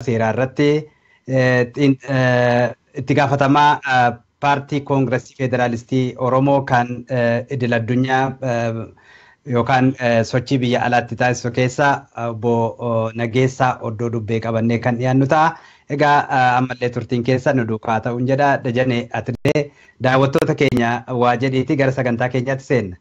seeraa irratti itti gaafatamaa paartii koongiresii federaalistii Oromoo kan idil addunyaa yookaan sochii biyya alaatti taasisu keessa obbo Nageessaa Oddoo Dubbee qabannee kan dhiyaannu ta'a. Egaa ammallee turtiin keessa nu duukaa ta'uun jedha. Dajanee Atilee daawwattoota keenya waa jedhiiti gara sagantaa keenyaatti seenna.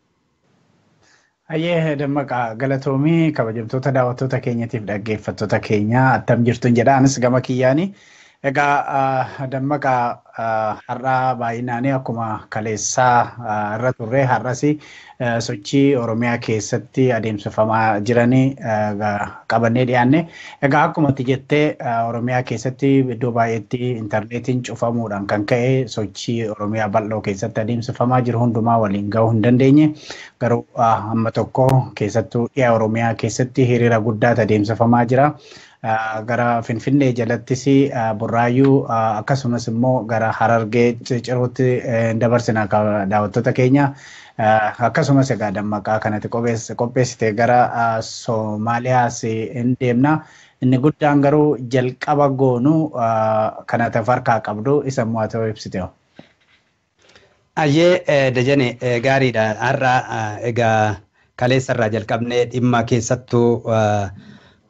Ayyee Dammaqaa galatoomii kabajamtoota daawwattoota keenyatiif dhaggeeffattoota keenya attam jirtu jedha. Anis gama kiyyaani. Egaa Dammaqaa har'a baay'inaanii akkuma kaleessaa irra turre har'as sochii Oromiyaa keessatti adeemsifamaa jiranii qabannee dhiyaanne. Egaa akkuma ati jettee Oromiyaa keessatti iddoo baay'eetti intarneetiin cufamuudhaan kan ka'e sochii Oromiyaa bal'oo keessatti adeemsifamaa jiru hundumaa waliin gahuu hin dandeenye. Garuu amma tokko keessattuu dhiyaa Oromiyaa keessatti hiriira guddaatu adeemsifamaa jira. Gara Finfinnee jalattis Burraayyuu akkasumas immoo gara Harargee Ciruutti dabarsina daawwattoota keenya. Akkasumas egaa Dammaqaa kanatti qopheessite gara Somaaliyaas hin deemna. Inni guddaan garuu jalqaba goonu kanatti harkaa qabdu isa immoo ta'uu ibsite. Ayyee Dajane gaariidha. Har'a egaa kaleessarraa jalqabnee dhimma keessattuu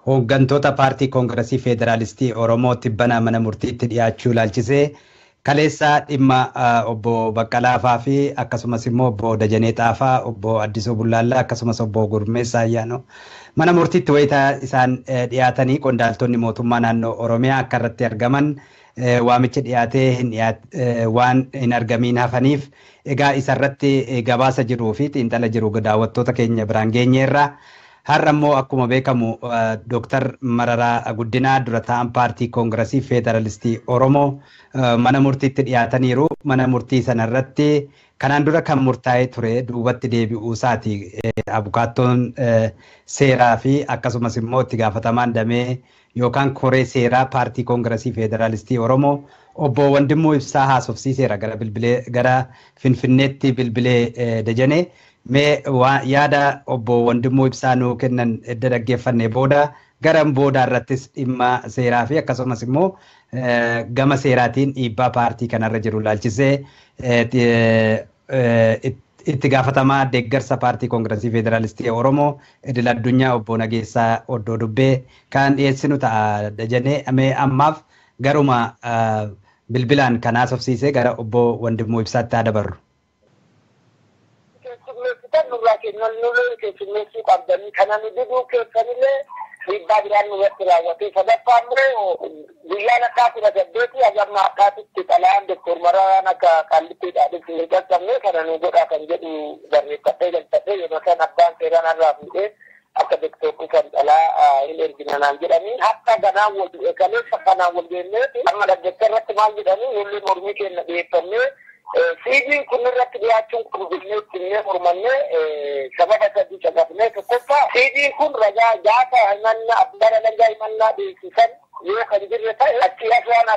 hooggantoota paartii koongiresii federaalistii Oromoo tibbana mana murtiitti dhiyaachuu ilaalchisee kaleessa dhimma obbo Baqqalaafaa fi akkasumas immoo obbo Dajanee Xaafaa, obbo Addisuu Bullaallaa akkasumas obbo Gurmeessaa Ayyaanoo mana murtiitti wayitaa isaan dhiyaatanii qondaaltonni mootummaa naannoo Oromiyaa akka irratti argaman waamichi dhiyaatee waan hin argamiin hafaniif egaa isarratti gabaasa jiruu fi xiinxala jiru daawwattoota keenya biraan geenyeerra. Har'a immoo akkuma beekamu Dr. Mararaa Guddinaa dura taa'an paartii koongiresii federaalistii Oromoo mana murtiitti dhiyaataniiru. Mana murtii sanarratti kanaan dura kan murtaa'ee ture duubatti deebi'uu isaati. Abukaattoon seeraa fi akkasumas immoo itti gaafatamaan damee yookaan koree seeraa paartii koongiresii federaalistii Oromoo obbo Wandimmoo Ibsaa haasofsiiseera gara Finfinneetti bilbilee Dajanee. Mee yaada obbo Wandimmoo Ibsaa nuu kennan edda dhaggeeffannee booda garan booda irrattis dhimma seeraa fi akkasumas immoo gama seeraatiin dhiibbaa paartii kanarra jiru ilaalchisee itti gaafatamaa deeggarsa paartii koongiresii federaalistii Oromoo idil addunyaa obbo Nageessaa Oddoo Dubbee kan dhiyeessinu ta'a. Dajanee mee ammaaf garuma bilbilaan kan haasofsiisee gara obbo Wandimmoo Ibsaatti haa dabarru. Nurraa kennan nurraa keessummeessuu qabdanii kana nu diduu keessanillee dhiibbaa biraan nurratti raawwatee sadaffaa immoo guyyaa lakkaa 18 agarna akkaatitti xalayaan Dr. Mararaan akka Qaallittiidhaan hin qaqqabne kana nu godhaa kan jedhu barreeffadhee galfadhee yeroo san abbaan seeraan irraa fuudhee akka Dr. Kufan xalaa hin ergina naan jedhanii akka ganaan wal kaleessa kanaan wal geennee amma dhaggeessa irratti maal jedhanii nulli mormii keenya dhiyeeffannee Sidiin kun irratti dhiyaachuun kun binnee mormannee sababa sadii caqafnee tokkoffaa sidiin kun ragaa gaafa himannaa abbaan alangaa himannaa dhiyeessisan yoo kan jirre ta'e achi aswaan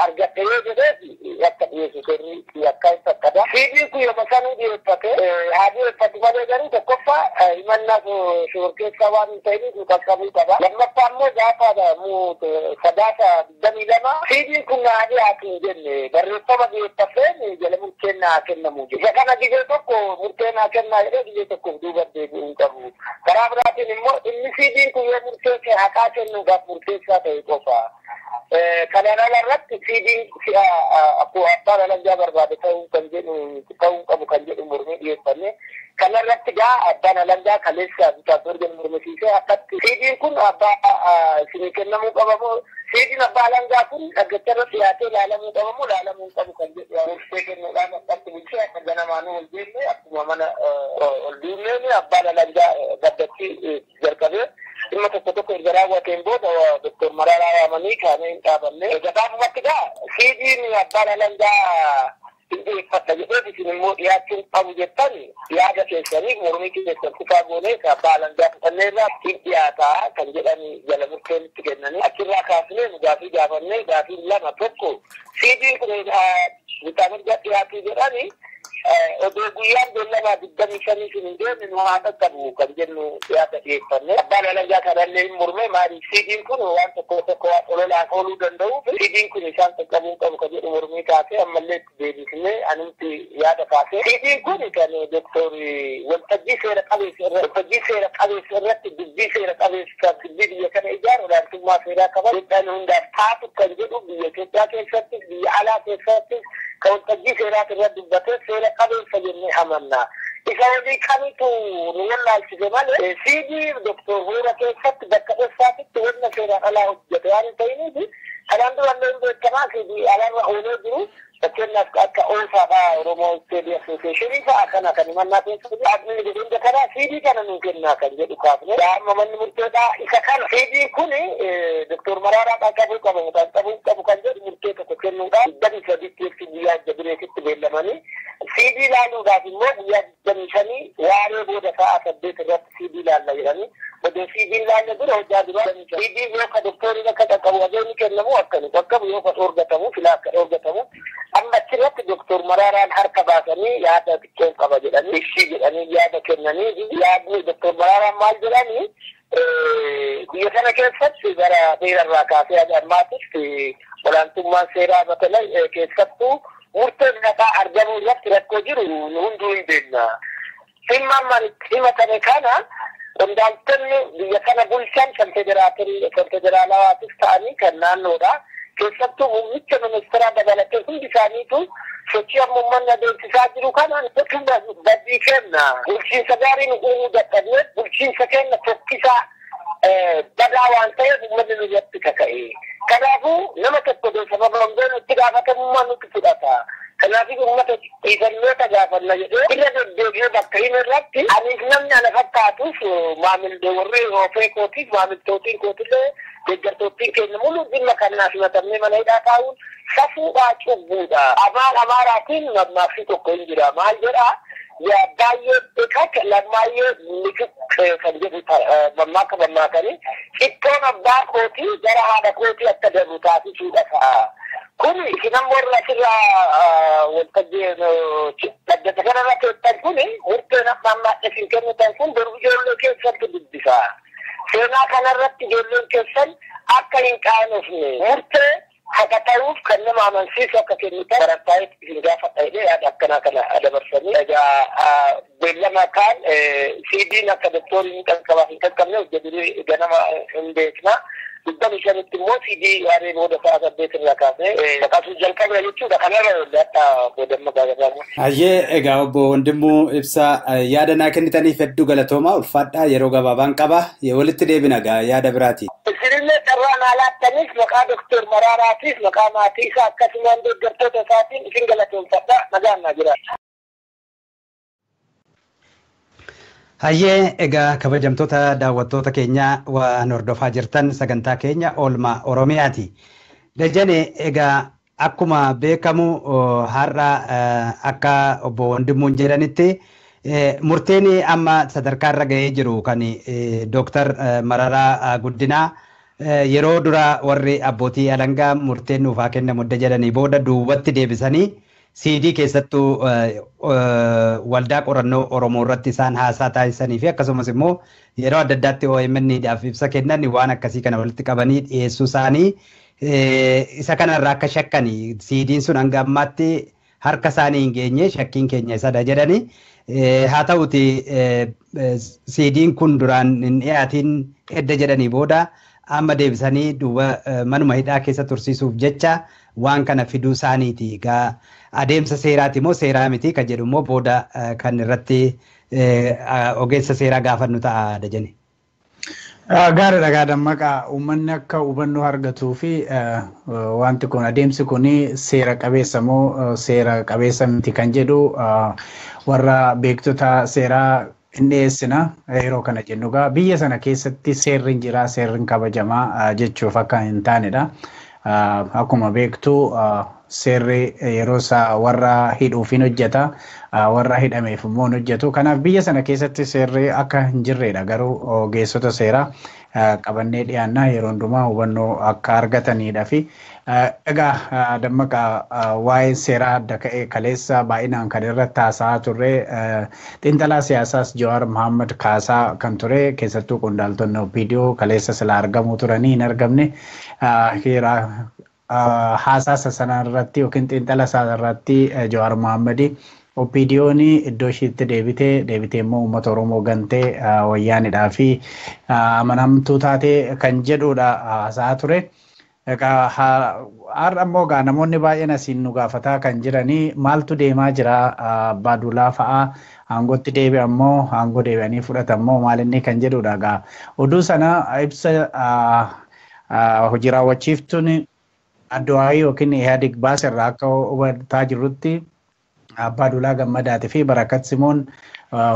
argatte yoo jedheef akka dhiyeessu sirrii akka hin fakkada. Sidiin kun yoo sanuu dhiyeeffate haa dhiyeeffatu malee garuu tokkoffaa himannaa shororkeessaa waan hin ta'iniif nu qaqqabuu qaba. Lammaffaa immoo gaafa sadaasa 22 sidiin kun haa dhiyaatu hin jenne barreeffama dhiyeeffatee jala murteen naa kennamu jedhe. Isa kana gizee tokko murteen naa kennaa jedhee gizee tokkoof duuba deebi'uu hin qabu. Karaa biraatiin immoo inni sidiin kun yoo murteesse haqaa kennuudhaaf murteessaa ta'e qofa. Kanaan irratti sidiin akkuma abbaan alangaa barbaade ta'uu qabu kan jedhu mormii dhiyeeffanne. Kana irratti gaa abbaan alangaa kaleessa bitaaf ergan mormisiisee akkatti sidiin kun abbaa isinii kennamuu qabamoo sidiin abbaa alangaa kun dhaggeessa irratti dhiyaatee ilaalamuu qabamoo ilaalamuu qabu kan jedhu murtee kennuudhaan akkatti bulchee akka ganamaanuu ol deemne akkuma mana ol deemneen abbaan alangaa gaddatti jalqabee dhimma tokko erga raawwateen booda Dr. Mararaa waamanii kaanee hin dhaabanne. Gabaabumatti gaa sidiin abbaan alangaa dhiyeeffata jedhee isin immoo dhiyaachuun qabu jettan yaada keessanii mormii keessan kufaa goonee abbaa alangaa fudhannee irraa ittiin dhiyaataa kan jedhanii jala murteen itti kennanii achirraa kaasnee nu gaafii gaafannee gaafiin lama tokko sidiin kun bitaa mirga dhiyaatuu jedhanii odoo guyyaan beellamaa 25 sun hin deemne nu haa qaqqabu kan jennu yaada dhiyeeffanne. Abbaan alangaa kanallee hin murme maaliif siidiin kun waan tokko waan ololaan ooluu danda'uuf siidiin kun isaan qaqqabuu qabu kan jedhu mormii kaasee ammallee itti deebisnee anumti yaada kaasee. Siidiin kun kan doktori waltajjii seera qabeessa irratti dubbii seera qabeessa dubbii biyya kana ijaaru olaantummaa seeraa qaban midhaan hundaaf taatu kan jedhu biyya Itoophiyaa keessatti biyya alaa keessatti kan waltajjii seeraa irratti dubbatee seera qabeessa jennee amanna. Isa hojii kamitu nu wallaalchise malee siidii doktor Bu'uura keessatti bakka dheessaatitti wanna seeraan alaa hojjete waan hin ta'iniifi kanaan durallee hin beekamaa siidii alaarra oolee jiru. Fakkeenyaaf akka Oosaafaa Oromoo Isteedii Asooseeshinii fa'a kana kan himannaa keessatti dhaabni godhunda kanaa siidii kana nuu kennaa kan jedhu kaafne. Amma manni murteedhaa isa kana siidii kun doktor Maraaraadhaa qabuu qabu kan jedhu murtee tokko kennuudhaan 23 guyyaa jabireetitti beellamanii siidii ilaaluudhaaf immoo guyyaa 25 waaree booda sa'a 8 irratti siidii ilaalla jedhanii odoo siidii ilaalle dura hojjaa dura siidii yoo ka doktoriin akka qaqqabu adeemni kennamu akkani qaqqabu yoo ka dhoorgatamu filaa akka dhoorgatamu amma achirratti doktor Maraaraan harka baasanii yaada xiqqoo qaba jedhanii ishii jedhanii yaada kennanii yaadni doktor Maraaraan maal jedhanii biyya kana keessatti gara dheerarraa kaasee haga ammaatitti olaantummaan seeraa batalaa keessattuu murteen naqaa argamuu irratti rakkoo jiru hunduu hin beekna. Himatame kana qondaaltonni biyya kana bulchan kan federaalawaatis ta'anii kan naannoodha. Keessattuu muummicha ministeeraa dabalatee hundi isaaniitu sochii ammummaan adeemsisaa jiru kanaan badii kenna. Bulchiinsa gaarii nu uumuu dadhabne bulchiinsa kenna tokkisaa badaa waan ta'eef uummanni nurratti kaka'e. Kanaafuu nama tokko sababa hundoon itti gaafatamummaa nutti fudhata. Kanaafii uummata xiifannoota gaafanna jedhee irra deddeebi'ee bakka hin irratti aniif namni ana fakkaatuuf warri ofee kootiif maamiltootiin kootillee deeggartoottiin keenya mulu dhimma kannaaf himatamnee mana hidhaa taa'uun safuudhaa cubbuudha. Afaan Amaaraatiin mammaaksi tokko hin jira. Maal jedhaa? Baay'ee dhiqat lammaayyee nikik kan jedhu mammaakanii cittoon abbaa kootii gara haadha kootii akka darbu taasisuudha ta'a. Kun isinan warra asirraa waltajjii dhaddata kanarra keessan kun murteen ammaadha isin kennitan kun garuu ijoollee keessatti dubbisa. Seenaa kanarratti ijoolleen keessan akka hin qaanofne murtee haqa ta'uuf kan nama amansiisu akka kennitan barattaa'eef isin gaafadha jedhee yaada akkanaa kana dabarsanii. Egaa beellama kaan siidiin akka doktoriin hin qaqqabne hojjetanii ganama hin beekna. 25 immoo sidii waaree booda sa'a 8 irraa kaasee akkasuma jalqabna jechuudha. Kanarra akka boodamma gaafatamu. Hayyee egaa obbo Wandimmoo Ibsaa yaada naa kennitaniif hedduu galatoomaa ulfaadhaa yeroo gabaabaan qaba walitti deebina gaa yaada biraati. Isinillee carraa naa laattaniif maqaa doktor Maraaraatiif maqaa maatii isaa akkasumaan deeggartoota isaatiin isin galatoomfadha nagaan naa jira. Hayyee egaa kabajamtoota daawwattoota keenya waan hordofaa jirtan sagantaa keenya oolmaa Oromiyaati. Dajane egaa akkuma beekamu har'a akka obbo Wandimmuun jedhanitti murteen amma sadarkaarra ga'ee jiru kan Dooktar Mararaa Guddinaa yeroo dura warri abbootii alangaa murteen nuuf haa kennamu jedhanii booda duubatti deebisanii CD keessattuu waldaa qorannoo Oromoo irratti isaan haasaa taasisanii fi akkasumas immoo yeroo adda addaatti OMN'dhaaf ibsa kennan waan akkasii kana walitti qabanii dhiyeessuu isaanii isa kanarraa akka shakkanii CD'n sun hanga ammaatti harka isaanii hin geenye shakkiin keenya isadha jedhanii haa ta'uti CD'n kun duraan hin dhiyaatiin edda jedhanii booda amma deebisanii duuba manuma hidhaa keessa tursiisuuf jecha waan kana fiduu isaaniiti. Egaa adeemsa seeraati moo seeraa miti kan jedhu immoo booda kan irratti ogeessa seeraa gaafannu ta'a Dajane. Gaariidha gaa dammaqaa uummanni akka hubannoo argatuu fi wanti kun adeemsi kun seera qabeessa moo seera qabeessa miti kan jedhu warra beektota seeraa hin dhiyeessina yeroo kana jennu gaa biyya sana keessatti seerri hin jira seerri kabajamaa jechuuf akka hin taanedha. Akkuma beektu seerri yeroo isaa warra hidhuuf hin hojjeta warra hidhameef immoo hin hojjetu. Kanaaf biyya sana keessatti seerri akka hin jirredha garuu ogeessota seeraa qabannee dhiyaannaa yeroo hundumaa hubannoo akka argatanidha fi egaa dammaqa waa'ee seeraa adda ka'e kaleessa baay'inaan kan irratti haasa'aa turre xiinxalaa siyaasaas Jawaar Mohaammed kaasaa kan ture keessattuu qondaaltonni OPDO kaleessa sila argamuu turanii hin argamne haasaa sana irratti yookiin xiinxala isaa irratti Jawaar Mohaammed OPDO'n iddoo ishiitti deebitee immoo uummata Oromoo gantee wayyaanidhaa fi amanamtuu taatee kan jedhudha haasa'aa ture. Egaa har'a immoo namoonni baay'een asiin nu gaafataa kan jiranii maaltu deemaa jira Abbaa Duulaa fa'aa aangootti deebi'an immoo aangoo deebi'anii fudhatan immoo maalinni kan jedhudha. Egaa oduu sana ibsa hojii raawwachiiftuun Adduwaayii yookiin Ihaadig baasirraa akka hubataa jirrutti Abbaa Duulaa Gammadaatii fi Barakat Simoon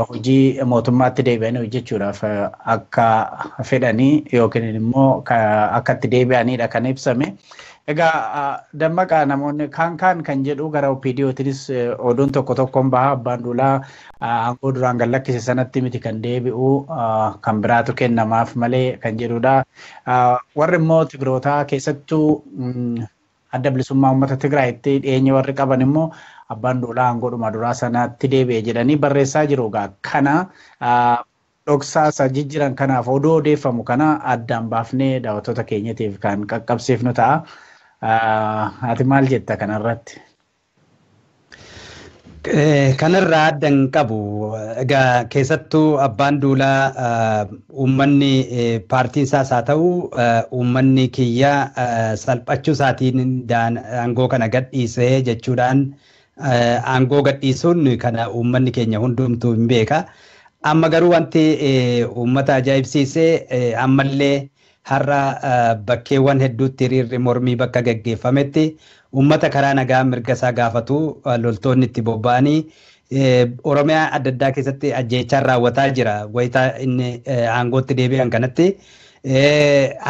hojii mootummaatti deebi'anii hojjechuudhaaf akka fedhanii yookiin immoo akka itti deebi'anidha kan ibsame. Egaa dammaqa namoonni kaan kan jedhu gara OPDO'tiinis oduun tokkoon baha Abbaan Duulaa aangoo duraan gad lakkise sanatti miti kan deebi'u kan biraatu kennamaaf malee kan jedhudha. Warri immoo Tigrootaa keessattuu adda bilisummaa uummata Tigraayitti dhiyeenya warri qaban immoo Abbaan Duulaa aangoodhuma duraa sanatti deebi'e jedhanii barreessaa jiru. Kana dhoksaasa jijjiiran kanaaf oduu odeeffamu kana addaan baafnee daawwattoota keenyatiif kan qaqqabsiifnu ta'a. Ati maal jetta kanarratti? Kanarraa addan qabu. Egaa keessattuu Abbaan Duulaa uummanni paartiin isaas haa ta'u uummanni kiyyaa salphachuu isaatiin aangoo kana gadhiisee jechuudhaan aangoo gadhiisuun kana uummanni keenya hundumtuu hin beeka. Amma garuu wanti uummata ajaa'ibsiisee ammallee har'a bakkeewwan hedduutti hiriirri mormii bakka gaggeeffametti uummata karaa nagaa mirga isaa gaafatu loltoonni itti bobba'anii Oromiyaa adda addaa keessatti ajjeechaan raawwataa jira. Wayitaa inni aangootti deebi'an kanatti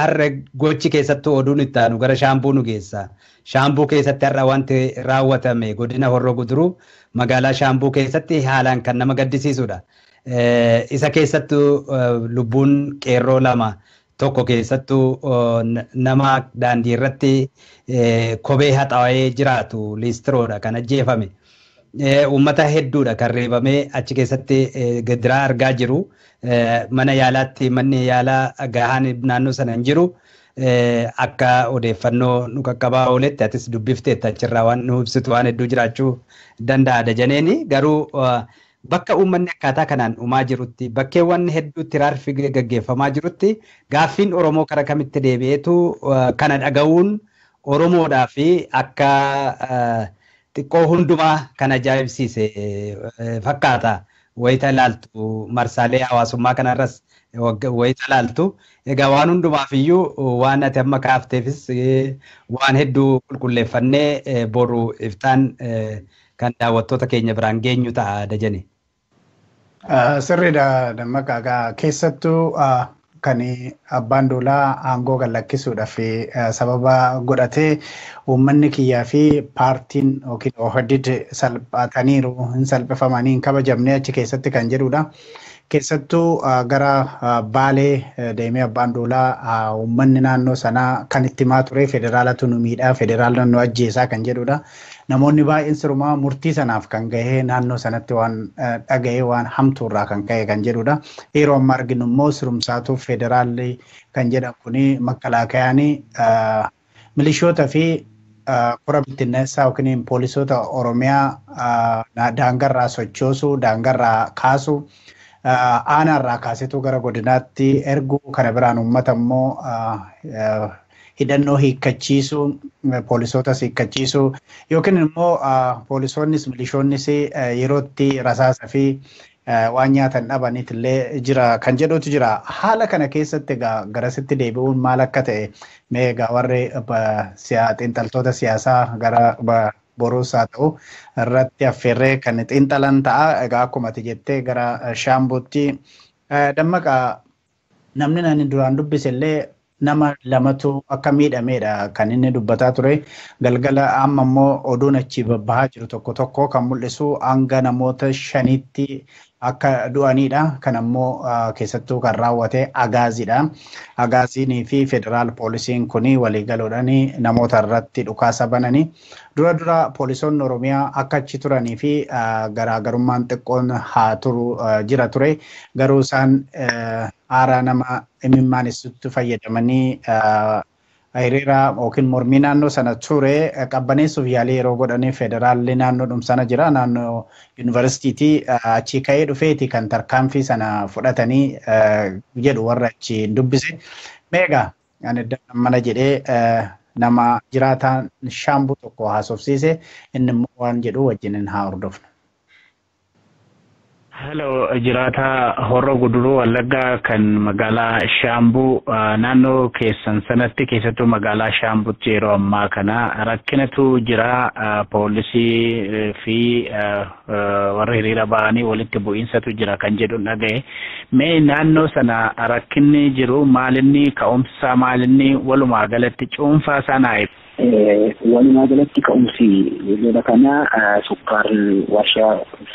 har'a gochi keessattuu oduun itti aanu gara Shaambuu nu geessa. Shaambuu keessatti har'a wanti raawwatame godina Horroo Guduruu magaalaa Shaambuu keessatti haalaan kan nama gaddisiisudha. Isa keessattuu lubbuun qeerroo lama tokko keessattuu nama daandii irratti kophee haxaawee jiraatu liistiroodha kan ajjeefame. Uummata hedduudha kan reebamee achi keessatti gadiraa argaa jiru. Mana yaalaatti manni yaalaa gahaan naannoo sana hin jiru. Akka odeeffannoo nu qaqqabaa ooletti atis dubbifteetta achirraa waan nu ibsitu waan hedduu jiraachuu danda'a dajaneeni. Garuu bakka uummanni akkaataa kanaan dhumaa jirutti bakkeewwan hedduutti raarfi gaggeeffamaa jirutti gaaffiin Oromoo kara kamitti deebi'eetu kana dhaga'uun Oromoodhaa fi akka xiqqoo hundumaa kan ajaa'ibsiise fakkaata. Wayita ilaaltu marsaalee hawaasummaa kanarras wayita ilaaltu egaa waan hundumaaf iyyuu waan ati amma kaafteefis waan hedduu qulqulleeffannee boru iftaan kan daawwattoota keenya biraan geenyu ta'a dajane. Sirriidha dammaqaa keessattuu kan Abbaan Duulaa aangoo gad lakkisuudhaaf sababa godhatee uummanni kiyyaa fi paartiin yookiin OHDD salphataniiru hin salphifamanii hin kabajamne achi keessatti kan jedhudha. Keessattuu gara Baalee deemee Abbaan Duulaa uummanni naannoo sanaa kan itti himaa ture federaalatu nu miidhaa federaalaa nu ajjeesaa kan jedhudha. Namoonni baay'een sirumaa murtii sanaaf kan gahee naannoo sanatti waan dhaga'ee waan hamtuurraa kan ka'e kan jedhudha. Yeroo amma arginu immoo sirumsaatuuf federaalli kan jedhan kuni makkalaakayaan milishoota fi kora bittinneessaa yookiin poolisoota Oromiyaa daangarraa sochoosuu daangarraa kaasuu aanaarraa kaasetu gara godinaatti erguu kana biraan uummata immoo hidhannoo hiikkachiisuu poolisootas hiikkachiisuu yookiin immoo poolisoonnis milishoonnis yerootti rasaasa fi waan nyaatan dhabaniit illee jira kan jedhutu jira. Haala kana keessatti egaa garasitti deebi'uun maal akka ta'e mee egaa warri xiinxaltoota siyaasaa gara boruus haa ta'u irratti affeerree kan xiinxalan ta'a. Egaa akkuma ati jettee gara Shaambuutti dammaqa namni nani duraan dubbise illee nama lamatu akka miidhameedha kan inni dubbataa ture. Galgala amma immoo oduun achi babbahaa jiru tokko tokko kan mul'isu hanga namoota 5tti akka du'anidha. Kan ammoo keessattuu kan raawwate Agaazidha. Agaaziinii fi federaal poolisiin kuni waliigaluudhaan namoota irratti dhukaasa bananii dura poolisoonni Oromiyaa akka achi turanii fi garaagarummaan xiqqoon haa turu jira ture. Garuu isaan aaraa nama imimmaanistutti fayyadamanii hiriira yookiin mormii naannoo sana ture qabbaneessuuf yaalii yeroo godhanii federaalli naannoodhuma sana jira. Naannoo yuunivarsiitii achi ka'ee dhufeeti kan tarkaanfii sana fudhatanii jedhu warra achi dubbise. Meegaa ani mana jedhee nama jiraataan Shaambuu tokko haasofsiise inni immoo waan jedhu wajjin haa hordofnu. Hello, jiraata Horroo Guduruu Wallaggaa kan magaalaa Shaambuu naannoo keessan sanatti keessattuu magaalaa Shaambuutti yeroo ammaa kana rakkinatu jira. Poolisii fi warra hiriira ba'anii walitti bu'iinsatu jira kan jedhu dhagaye. Mee naannoo sana rakkinni jiru maalinni ka'umsa maalinni walumaa galatti cuunfaa sanaa ibsa? walumaa galatti ka'umsi lola kana warshaa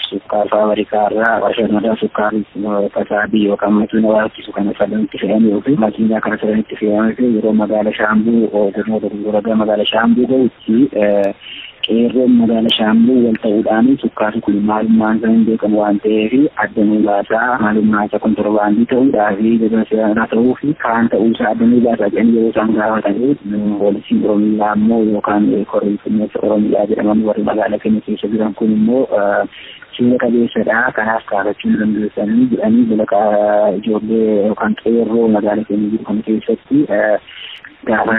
sukkaar faabarikaa irraa warshaa madaa sukkaar fasaabii yookaan makiina waajjisu kana sadanitti fe'anii fi makiinaa kana sadanitti fe'anii yeroo magaala Shaambuu gurguragaa magaala Shaambuu ga'utti qeerroon magaala Shaambuu wal ta'uudhaan sukkaarri kun maalummaan isaa hin beekamu waan ta'eef addanuu baasaa maalummaa isa kontorbaandii ta'uudhaa fi jabeessaa ta'uu fi kaan ta'uusaa addanuu baasaa jedhanii yeroo isaan gaafatanii poolisiin Oromiyaa ammoo yookaan korreeffamessa Oromiyaa jedhaman warri magaala keenya keessa jiran kun immoo seera qabeessadha kanaaf kaafachuu hin dandeessanii jedhanii balaqa ijoollee yookaan qeerroo magaala keenya jiru kana keessatti gaafa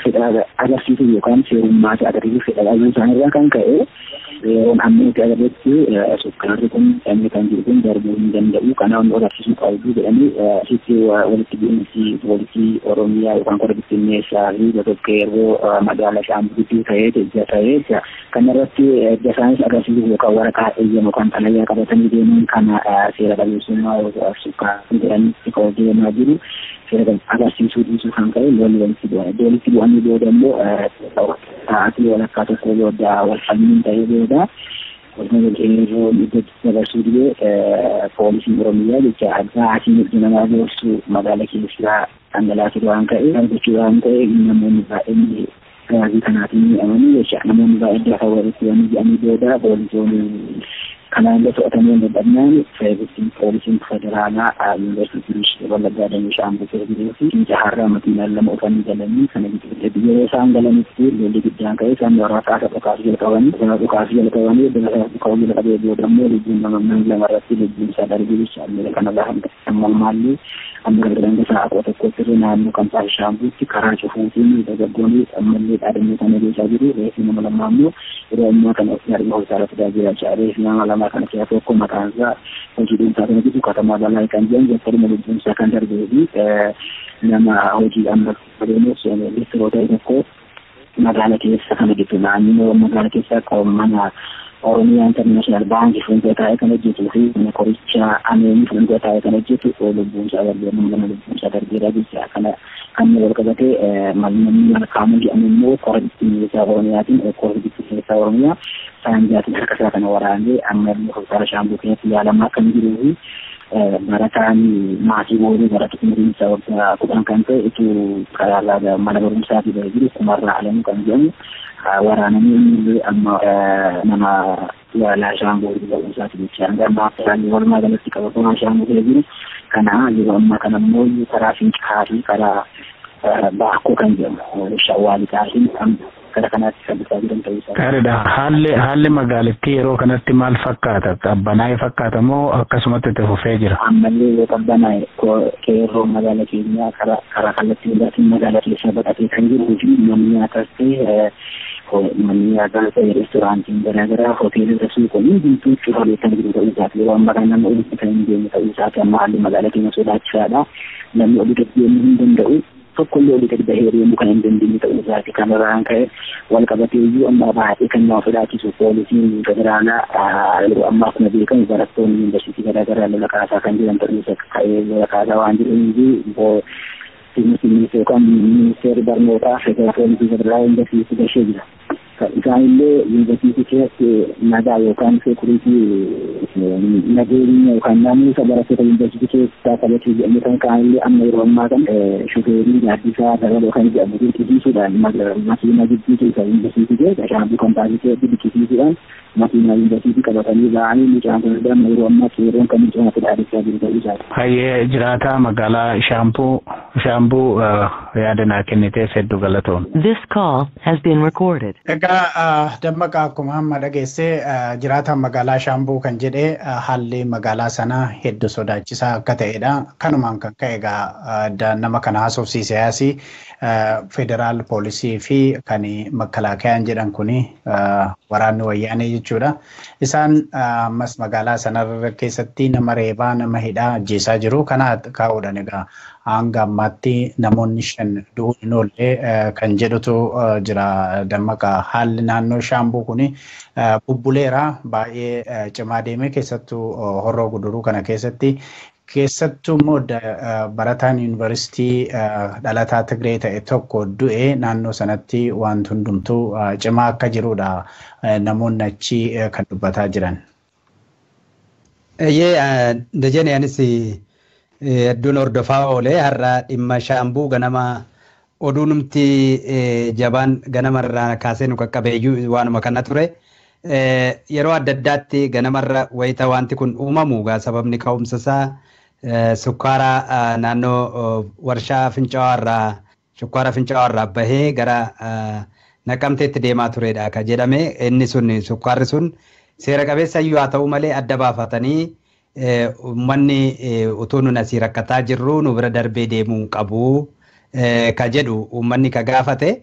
fedha agarsiisu yookaan seerummaa agarsiisu fedha qabeessa isaanirraa kan ka'e yeroon ammeetti agarreetti sukkaarri kun inni kan jiru kun darbuu hin danda'u kanaaf inni agarsiisuu qabdu jedhanii asitti walitti bu'iinsi poolisii Oromiyaa yookaan qorra bittinneessaa fi qeerroo magaala Shaambuu gidduu ta'ee kanarratti edda isaanis agarsiisuuf yookaan waraqaa eeyyama yookaan xalayaa qabatanii deemuun kana seera qabeessummaa yookaan sukkaarri jedhanitti ka'uu deemaa jiru. agarsiisuu dhiisuu kan ka'e walitti bu'anii booda immoo sa'aatii walakkaa tokko booda wal falmiin ta'ee booda yeroo dabarsuu dhibee poolisiin Oromiyaa jecha sa'aatii nuti namaa gorsu magaala keessaa dhangalaasu waan ka'e argachuu waan ta'e namoonni baay'een gaazii kanaatiin mi'amanii jecha namoonni baay'een lafa walitti bu'anii booda poolisoonni kanaan illee to'atamuu hin danda'amnaan poolisiin federaalaa yuunivarsiitii Wallaggaa Damee Shaambuu keessa jiruu fi jaharraa makiinaan lama ofanii galanii kana gidduu yeroo isaan galanitti lolli guddaan ka'e isaan warraaqaa dhukaasuu jalqabanii dhukaasuu jalqabee booda immoo lubbuun nama lamarratti lubbuun isaa darbee jecha kanarraa hanga maalli amma gargaaranga sa'a tokkotti naannoo Kampaash Shaambuutti karaa cufuutiin dargaggoonni ammallee dhaadannoo kana geessaa jiru reeffi nama lamaa immoo yeroo ammaa kana ofi argaa hospitaala tajaajilaa jira reeffi nama lama kana keessaa tokko maqaan isaa hojii dhuunfaa kana jiru katamaa balaa kan jedhamu jechuudha lubbuun isaa kan darbee fi nama hojii amma adeemus ministeerota tokko magaala keessa kana gidduu naannoo magaala keessaa qomana Oromiyaa International Bank fuuldura taa'ee kan hojjetuu fi qoricha ameeni fuuldura taa'ee kan hojjetu lubbuun isaa darbee nama lubbuun isaa darbeera jecha kana kan wal qabatee malummaan malkaamuu jedhamu immoo qorra bittinneessaa Oromiyaatiin qorra bittinneessaa Oromiyaa saanjaatiin harka isaa kana waraanee amma hospitaala Shaambuu keessatti yaalamaa kan jiruu fi barataan maatii boodee baratu umriinsaa waggaa 10 kan ta'e ituu karaa mana barumsaatii bahee jiru kumarraa alamuu kan jedhamu waraananii amma nama yaalaa Shaambuu barumsaati jecha amma isaanii walumaa galatti qabatama Shaambuu keessa jiru kana yeroo ammaa kana immoo karaa Finqaa fi karaa Baakoo kan jedhamu Shawwaalitaatiin gara kanaatti kan dhufaa jiran ta'uu isaa. Gaariidha. Haalli magaalattii yeroo kanatti maal fakkaata? Qabbanaa'ee fakkaata moo akkasumatti itti fufee jira? Ammallee yoo qabbanaa'e qeerroo magaala keenyaa karaa kallattii hundaatiin magaala keessaa baqatee kan jiruu fi manni nyaatas ta'e manni nyaataa ta'e reestooraantiin garaagaraa hoteelota suuqonni hundumtuu cufalee kan jiru ta'uu isaati. Yeroo ammaa kana namni olitti kan hin deemne ta'uu isaati amma haalli magaala keenya sodaachisaadha. Namni olii gad deemuu hin danda'u. tokkollee olii gadi bahee deemuu kan hin dandeenye ta'uu isaati kanarraan ka'e wal qabatee iyyuu amma baay'ee kan nama sodaachisu poolisiin federaalaa yeroo ammaa kana beekamu barattoonni yuunivarsiitii garaagaraa lola kaasaa kan jiran ta'uu isa ka'ee lola kaasaa waan jedhaniifi ministeerri barnootaa federaalaa yuunivarsiitii gashee jira. isaanillee yuunivarsiitii keessatti nagaa yookaan seekuriitii nageenya yookaan namuusa barattoota yuunivarsiitii keessaa taphachuu jedhamu kan kaanillee amma yeroo ammaa kan shufeerii gaaddisaa dabaloo kan jedhamu dirqisiisuudhaan makiina gidduu keessa yuunivarsiitii keessa shaambuu kampaasii keessatti dirqisiisuudhaan makiina yuunivarsiitii qabatanii ba'anii mucaan kun amma yeroo ammaa seeroon kan mucaan fedhaadessaa jiru ta'uu isaati. Hayyee jiraataa magaalaa Shaambuu yaada kenniteef hedduu galatoom. This call has been recorded. Egaa Dammaqaa akkuma amma dhageesse jiraataan magaalaa Shaambuu kan jedhe haalli magaalaa sanaa hedduu sodaachisaa akka ta'edha. Kanumaan kan ka'e egaa nama kana haasofsiise federaal poolisii fi kan makkalaakayaan jedhan kuni waraanni wayyaanee jechuudha. Isaan ammas magaalaa sanarra keessatti nama reebaa nama hidhaa ajjeesaa jiru. Kana kaa'uudhaan egaa hanga ammaatti namoonni 5 du'uun hin oolle kan jedhutu jira. Dammaqaa haalli naannoo Shaambuu kuni bubbuleera baay'ee cimaa deeme keessattuu Horroo Guduruu kana keessattuu immoo barataan yuunivarsiitii dhalataa Tigree ta'e tokko du'e naannoo sanatti wanti hundumtuu cimaa akka jirudha namoonni achi kan dubbataa jiran. Dajane anis hedduun hordofaa oolee har'a dhimma Shaambuu ganama oduunumti jabaan ganamarraa kaasee nu qaqqabeeyyuu waanuma kana ture. Yeroo adda addaatti ganamarra wayita wanti kun uumamu sababni ka'umsa isaa sukkaara naannoo warshaa Fincaa'aarraa bahee gara Naqamteetti deemaa turedha ka jedhame. Inni sun sukkaarri sun seera qabeessa iyyuu haa ta'u malee adda baafatanii uummanni utuu nun asii rakkataa jirru nu bira darbee deemuu qabu ka jedhu uummanni ka gaafate.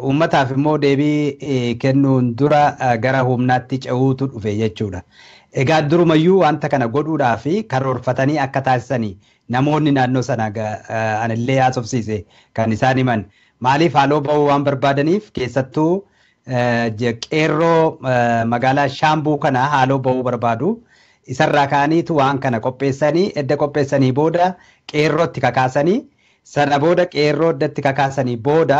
Uummataaf immoo deebii kennuun dura gara humnaatti ce'uutu dhufe jechuudha. Egaa durumayyuu wanta kana godhuudhaa fi karoorfatanii akka taasisanii namoonni naannoo sana anillee haasofsiise kan isaan himan. Maaliif haaloo ba'uu waan barbaadaniif keessattuu qeerroo magaalaa Shaambuu kana haaloo ba'uu barbaadu. Isarraa ka'aniitu waan kana qopheessanii edda qopheessanii booda qeerrootti kakaasanii sana booda qeerroo iddatti kakaasanii booda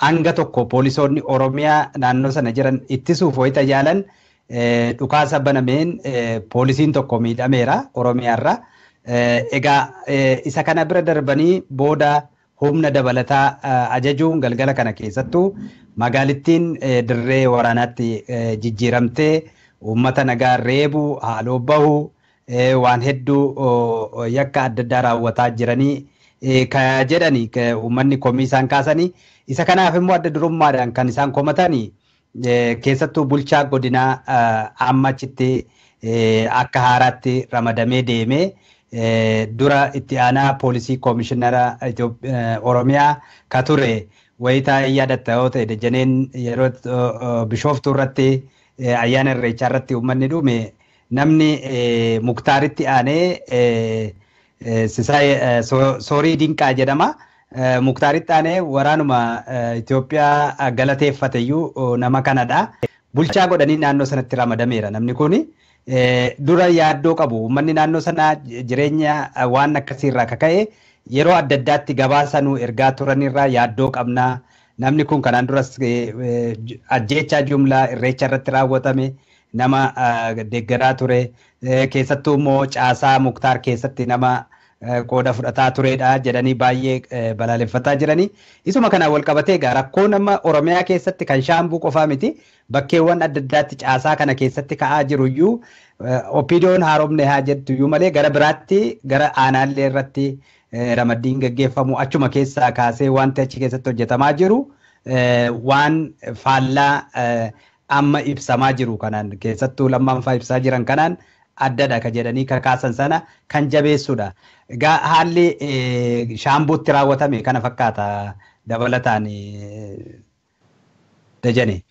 hanga tokko poolisoonni Oromiyaa naannoo sana jiran ittisuuf wayita yaalan dhukaasa banameen poolisiin tokko miidhameera Oromiyaarra. Egaa isa kana bira darbanii booda humna dabalataa ajajuun galgala kana keessattuu magaalittiin dirree waraanaatti jijjiiramtee uummata nagaa reebuu haaloo bahuu waan hedduu yakka adda addaa raawwataa jiranii ka jedhanii uummanni komii isaan kaasanii isa kanaaf immoo adda durummaadhaan kan isaan komatanii keessattuu bulchaa godinaa amma achitti akka haaraatti ramadamee deemee dura itti aanaa poolisii koomishinara Oromiyaa ka ture wayitaa yaadatta yoo ta'e Dajaneen yeroo Bishooftuu irratti ayyaana Irreechaa irratti uummanni dhume namni Muktaaritti aanee Soorii Dinqaa jedhama. Muktaaritti aanee waraanuma Itoophiyaa galateeffateyyuu nama kanadha. Bulchaa godhanii naannoo sanatti ramadameera namni kuni. Dura yaaddoo qabu uummanni naannoo sanaa jireenya waan akkasiirraa kaka'e yeroo adda addaatti gabaasanuu ergaa turanirraa yaaddoo qabnaa. Namni kun kanaan duras ajjeechaa jumlaa Irreecha irratti raawwatame nama deeggaraa ture. Keessattuu immoo caasaa Muktaar keessatti nama qooda fudhataa turedha jedhanii baay'ee balaaleffataa jiranii. Isuma kanaan wal qabatee egaa rakkoo nama Oromiyaa keessatti kan Shaambuu qofaa miti bakkeewwan adda addaatti caasaa kana keessatti ka'aa jiruyyuu opiidiyoon haaromne haa jettuyyuu malee gara biraatti gara aanaallee irratti ramaddiin gaggeeffamu achuma keessaa kaasee wanti achi keessatti hojjetamaa jiru waan faallaa amma ibsamaa jiru kanaan keessattuu lammaanfaa ibsaa jiran kanaan addadha ka jedhanii kakaasan sana kan jabeessudha. Egaa haalli Shaambuutti raawwatame kana fakkaata dabalataan Dajane.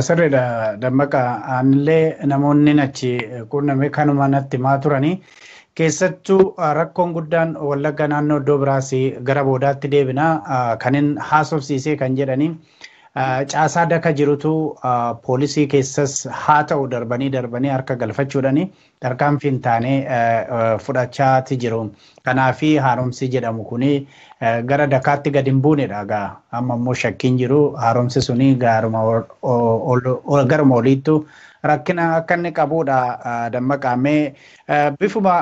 Sirriidha Dammaqa anillee namoonni achi quunname kanuma natti himaa turanii keessattuu rakkoon guddaan Wallagga naannoo iddoo biraas gara boodaatti deebina kanin haasofsiisee kan jedhanii caasaa daka jirutu poolisii keessas haa ta'u darbanii harka galfachuudhani tarkaanfii hin taane fudhachaati jiru. Kanaafi haaromsi jedhamu kuni gara dakaatti gadi hin buunedha gaa amma immoo shakkiin jiru haaromsi suni garuma oliittu rakkina akka inni qabudha dammaqamee bifuma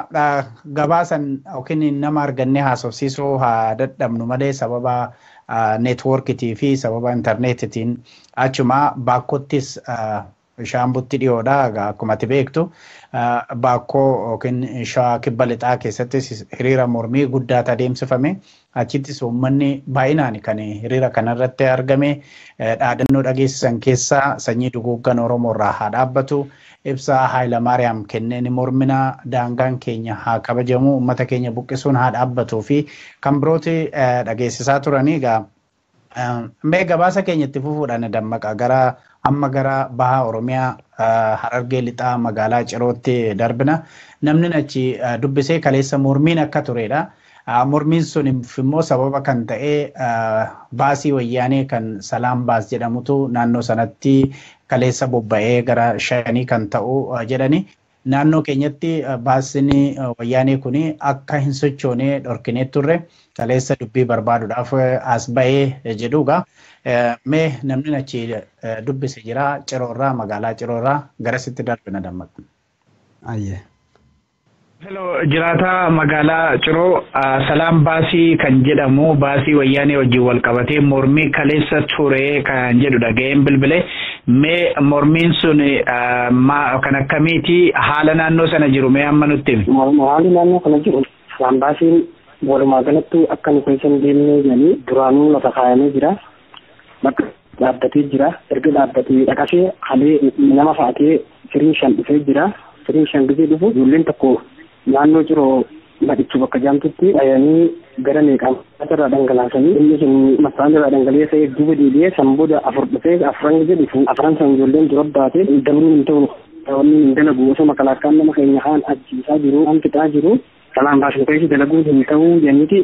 gabaasan yookiin nama argannee haasofsiisuu haa dadhabnu malee sababa neetwoorkiitii fi sababa intarneetitiin achuma baakkottis shaambutti dhiyoodha akkuma ati beektu baakkoo yookiin shawaa kibba lixaa keessattis hiriira mormii guddaa adeemsifame achittis uummanni baay'inaan kan hiriira kanarratti argame dhaadannoo dhageessisan keessaa sanyii duguuggan Oromoo irraa haa dhaabbatu ibsaa Haayilamaariyaam kenneen mormina daangaan keenya haa kabajamu uummata keenya buqqisuun haa dhaabbatuu fi kan birooti dhageessisaa turanii egaa mee gabaasa keenyatti fufuudhaan dammaqa gara amma gara baha Oromiyaa Harargee lixaa magaalaa Cirootti darbina namni achi dubbisee kaleessa mormiin akka turedha. Mormiin sun immoo sababa kan ta'e baasii wayyaanee kan Salaam Baas jedhamutu naannoo sanatti kaleessa bobba'ee gara 5 kan ta'u jedhani. Naannoo keenyatti baasiin wayyaanee kuni akka hin sochoone dhorkinee turre kaleessa dubbii barbaaduudhaaf as ba'ee jedhuga. Mee namni achi dubbise jira Ciroorraa magaalaa Ciroorraa garasitti darbina dammaqna. Ayyee. Hello, jiraata magaalaa Ciroo Salaam Baasii kan jedhamu baasii wayyaanee wajjin wal qabatee mormii kaleessa ture kan jedhu dhaga'een bilbilee mee mormiin sun kan akkamiiti haala naannoo sana jiru mee amma nutti himi. Haalli naannoo kana jiru Salaam Baasiin walumaa galatti akka nu keessa hin deemnee jedhanii duraanuu lafa kaayamee jira. Bakka dhaabbatee jira. Erga dhaabbatee dhaqashee halee nama fa'atee firii 5 dhufee jira. Firii 5 gisee dhufu ijoolleen tokko naannoo Ciroo madhichu bakka jaamtutti dhayanii gara meeqaamata irraa dhangalaasanii inni sun masaan irraa dhangaleessa duuba deebi'ee sanbooda 4 dhufee 4 jedhu 4 san ijoolleen dura baatee dabaluu hin ta'u wanni hin dalagu osoo makalaakkaan nama keenya haan ajjiisaa jiru haan fixaa jiru Salaam Baas keessa dalaguu hin ta'u jenniti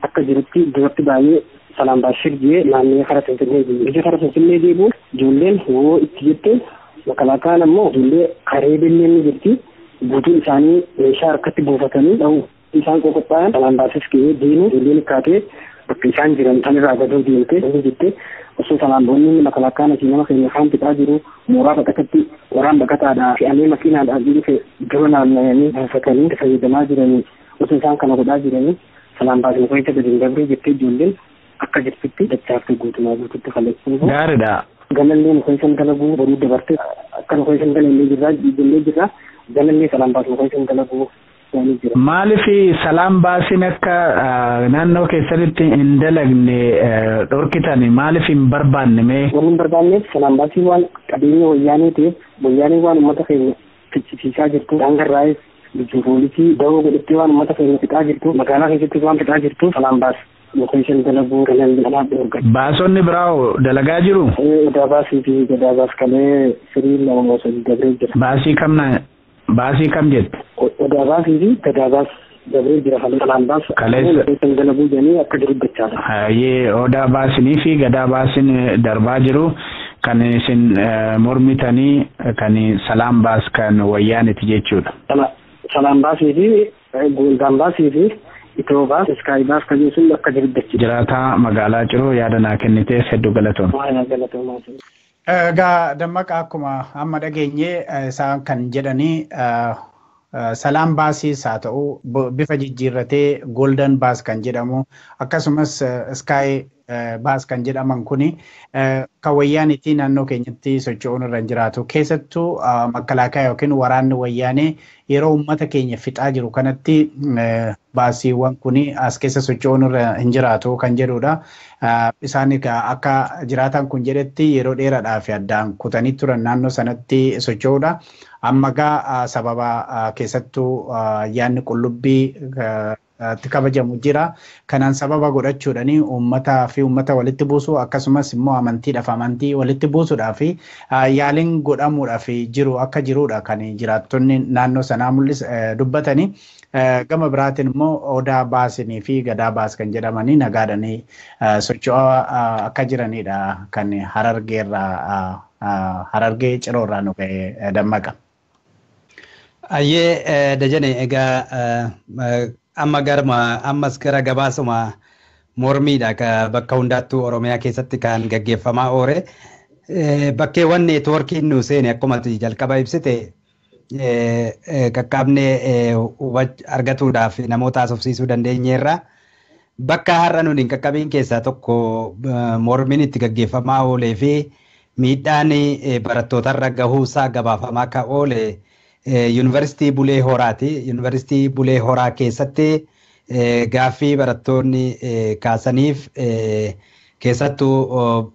akka jirutti duratti baay'ee Salaam Baas shirjee naannoo kara Finfinnee jiru. Ija kara Finfinnee deebi'u ijoolleen hoo itti jette makalaakkaan ammoo ijoollee karee billeenni jirti. Guutuun isaanii meeshaa harkatti buufatanii dhahu isaan qoqophaa'an Salaam Baasis ka'ee deemu ijoolleen kaatee bakka isaan jiran kan irraa gadoo deemtee inni jette osoo Salaam Boonni makalaakkaan asii nama keenya kaan fixaa jiru mooraa baqatatti waraan baqataadhaa fe'amee makiinaadhaan dhufe dura naanna'anii buufatanii fayyadamaa jiranii osoo isaan kana godhaa jiranii Salaam Baasin keessa gadi hin dabree jettee ijoolleen akka jirtutti dachaafte guutumaa guututti kalleessuun. Gaariidha. Galallee nu keessa dalaguu boruu dabartee akka nu keessa galallee jirraa galallee Salaam Baas nu keessa dalaguu yaanii jira. Maaliif Salaam Baasiin akka naannoo keessatti hin dalagne dhorkitan maaliif hin barbaanne mee? Waan hin barbaanneef Salaam Baasiin waan qabeenya wayyaanee ta'eef wayyaaneen waan uummata keenya fichisiisaa jirtu daangarraa'eef bijuu poolisii dawoo godhattee waan uummata keenya fixaa jirtu magaalaa keessatti waan fixaa jirtu Salaam Baas lokeeshin dalaguu galallee alaabaa dhorkan. Baasonni biraa dalagaa jiru? Odaa Baasii fi Gadaa Baas kalee firii lama osoo dabree jira. Baasii kam jette? Odaa Baasii fi Gadaa Baas dabree jira kalee Salaam Baas lokeeshin dalaguu jedhanii akka jiru dachaadha. Hayyee Odaa Baasinii fi Gadaa Baasin darbaa jiru kan isin mormitanii kan Salaam Baas kan wayyaaniti jechuudha. Salaam Baasii fi Goldaan Baasii fi Itoo Baas Iskaayi Baas kan jechuun akka jiru dachaadha. Jiraataa magaalaa Ciroo yaada naa kenniteef hedduu galatooma. Egaa dammaqa akkuma amma dhageenye isaan kan jedhanii Salaam Baasiis haa ta'u bifa jijjiirratee Golden Baas kan jedhamu akkasumas Iskaayi Baas kan jedhaman kuni kan wayyaanitti naannoo keenyatti socho'uun irra hin jiraatu. Keessattuu makalaakaa yookiin waraanni wayyaanee yeroo uummata keenya fixaa jiru kanatti baasiiwwan kuni as keessa socho'uun irra hin jiraatu kan jedhudha. Isaan akka jiraatan kun jedhetti yeroo dheeraadhaaf addaan kutanii turan naannoo sanatti socho'uudha. Amma gaa sababa keessattuu ayyaanni qullubbii itti kabajamu jira. Kanaan sababa godhachuudhaan uummata walitti buusuu akkasumas immoo amantii walitti buusuudhaaf yaaliin godhamuudhaaf jiru akka jirudha kan jiraattonni naannoo sanaa dubbatanii. Gama biraatiin immoo Odaa Baasinii fi Gadaa Baas kan jedhamanii nagaadhanii socho'aa akka jiranidha kan Harargee Ciroorraa nu ga'e dammaqa. Ayyee Dajane egaa ammas gara gabaasuma mormiidha ka bakka hundaattuu Oromiyaa keessatti kan gaggeeffamaa oole. Bakkeewwan neetwoorkiin nu seene akkuma jalqaba ibsite qaqqabnee argatuudhaaf namoota haasofsiisuu dandeenyeerra. Bakka har'a nuti hin qaqqabiin keessaa tokko mormiin itti gaggeeffamaa oolee fi miidhaan barattootarra gahuusaa gabaafamaa akka oole Yuunivarsiitii Bulee Horaati. Yuunivarsiitii Bulee Horaa keessatti gaaffii barattoonni kaasaniif keessattuu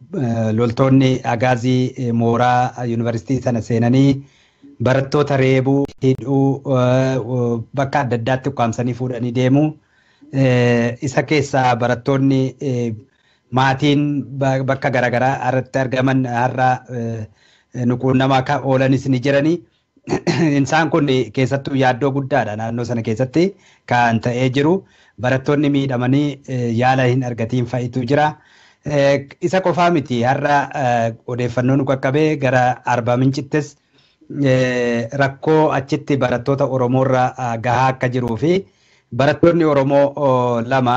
loltoonni agaazii mooraa yuunivarsiitii sana seenanii barattoota reebuu hidhuu bakka adda addaatti ukkaamsanii fuudhanii deemu. Isa keessaa barattoonni maatiin bakka garaagaraa irratti argaman har'a nuquunnamaa akka oolanis ni jiranii. Isaan kun keessattuu yaaddoo guddaadha naannoo sana keessatti kan ta'ee jiru. Barattoonni miidhamanii yaala hin argatiin fa'itu jira. Isa qofaa miti har'a odeeffannoon qaqqabee gara Arbaa Mincittis rakkoo achitti barattoota Oromoorra gahaa akka jiruu fi barattoonni Oromoo lama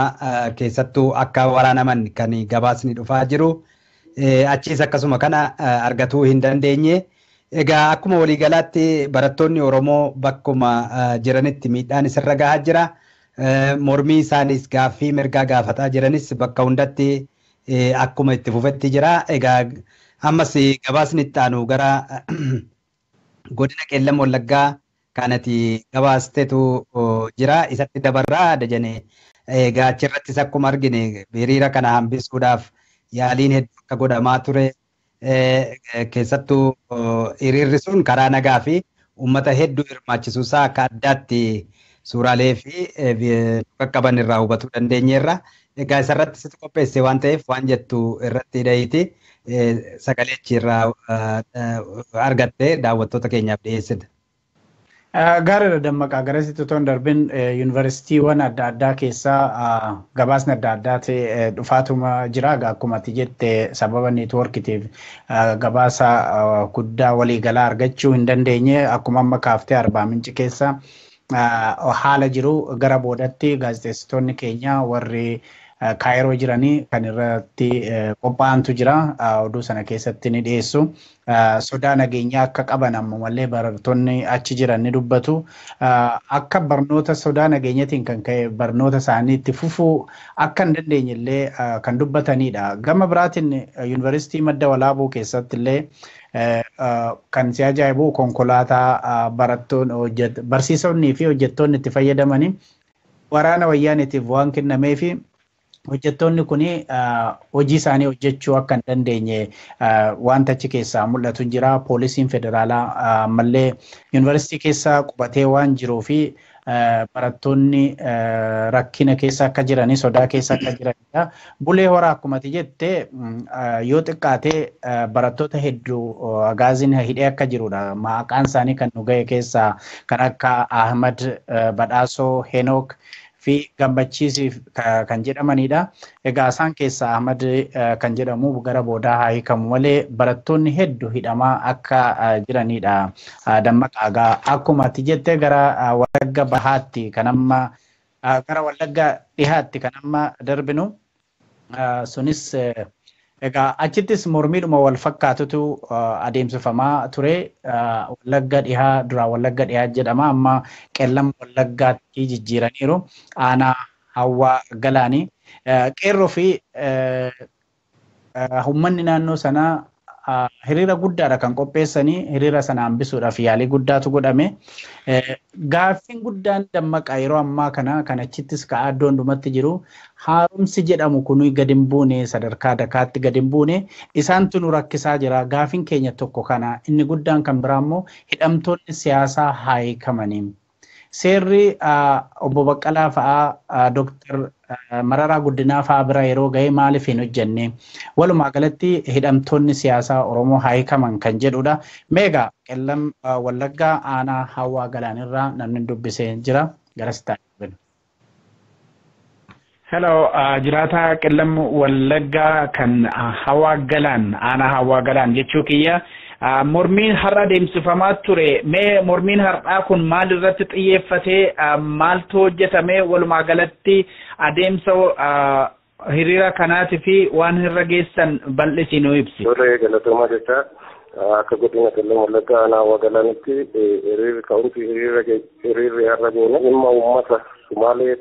keessattuu akka waraanaman kan gabaasni dhufaa jiru. Achiis akkasuma kana argatuu hin dandeenye. Egaa akkuma waliigalaatti barattoonni Oromoo bakkuma jiranitti miidhaan isarra gahaa jira. Mormii isaanis gaaffii mirgaa gaafataa jiranis bakka hundatti akkuma itti fufetti jira. Egaa ammas gabaasni itti aanu gara godina Qeellam Wallaggaa kanatti gabaastetu jira. Isatti dabarraa Dajane. Egaa achirrattis akkuma argine hiriira kana hambisuudhaaf yaaliin hedduu akka godhamaa ture. Keessattuu hiriirri sun karaa nagaa fi uummata hedduu hirmaachisuusaa akka addaatti suuraalee fi qaqqaban irraa hubachuu dandeenyeerra. Egaa isarratti situ qopheesse waan ta'eef waan jettu irratti dhahiiti sagalee irraa argatte daawwattoota keenyaaf dhiyeessite. Gaariidha Dammaqaa garasitti otoo hin darbin yuunivarsiitiiwwan adda addaa keessaa gabaasni adda addaa dhufaatuma jira. Akkuma ati jette sababa neetwoorkitiif gabaasa guddaa waliigalaa argachuu hin dandeenye. Akkuma amma kaaftee Arbaa Minci keessa haala jiru gara boodatti gaazexeessitoonni keenya warri Kaayiroo jiranii kan irratti qophaa'antu jira. Oduu sana keessatti ni dhiyeessu. Sodaa nageenyaa akka qaban ammallee barattoonni achi jiran ni dubbatu. Akka barnoota sodaa nageenyatiin kan ka'e barnoota isaanii itti fufuu akka hin dandeenye illee kan dubbatanidha. Gama biraatiin yuunivarsiitii Madda Walaabuu keessatti illee kan si ajaa'ibu konkolaataa barsiisonnii fi hojjettoonni itti fayyadamanii waraana wayyaaniitiif waan kennameefi hojjettoonni kun hojii isaanii hojjechuu akka hin dandeenye wanta achi keessaa mul'atu jira. Poolisiin federaalaa ammallee yuunivarsiitii keessa qubatee waan jiruu fi barattoonni rakkina keessa akka jiranii sodaa keessa akka jiranidha. Bulee Horaa akkuma ati jette yoo xiqqaate barattoota hedduu agaaziin hidhee akka jirudha. Maqaan isaanii kan nu ga'e keessaa kan akka Ahmad Badhaasoo, Henook fi Gammachiisiif kan jedhamanidha. Egaa isaan keessaa Ahmad kan jedhamu gara boodaa haa hiikamu malee barattoonni hedduu hidhamaa akka jiranidha. Dammaqaa akkuma ati jette gara Wallagga Bahaatti kan amma gara Wallagga Dhihaatti kan amma darbinu sunis egaa achittis mormiidhuma wal fakkaatutu adeemsifamaa ture. Wallagga Dhihaa dura Wallagga Dhihaa jedhama amma Qeellam Wallaggaatti jijjiiraniiru. Aanaa Hawwaa Galaanii qeerroo fi uummanni naannoo sanaa hiriira guddaadha kan qopheessanii hiriira sana hambisuudhaaf yaalii guddaatu godhame. Gaaffiin guddaan Dammaqaa yeroo ammaa kana kan achittis ka'aa iddoo hundumatti jiru haaromsi jedhamu kun gadi hin buune sadarkaa dakaatti gadi hin buune isaantu nu rakkisaa jira. Gaaffiin keenya tokko kana inni guddaan kan biraa immoo hidhamtoonni siyaasaa haa hiikamanii. Seerri obbo Baqqalaa fa'aa Dooktar Mararaa Guddinaa fa'aa bira yeroo ga'e maaliif hin hojjenne? Walumaa galatti hidhamtoonni siyaasaa Oromoo haa hiikaman kan jedhudha. Meegaa Qeellam Wallaggaa aanaa Hawwaa Galaanirraa namni dubbisee jira. Garasitti taa'ee. Hello, jiraata Qeellam Wallaggaa kan Hawwaa Galaan aanaa Hawwaa Galaan jechuu kiyya. mormiin har'a deemsifamaa ture. Mee mormiin har'aa kun maal irratti xiyyeeffatee maaltu hojjetame walumaa galatti adeemsa hiriira kanaati fi waan irra geessan bal'isii nuu ibsi. Dole galatoomaa jecha akka godina Qellem Wallaggaa aanaa Wagalaanitti hiriirri ka'umsi hiriirri har'a goone dhimma uummata Sumaalee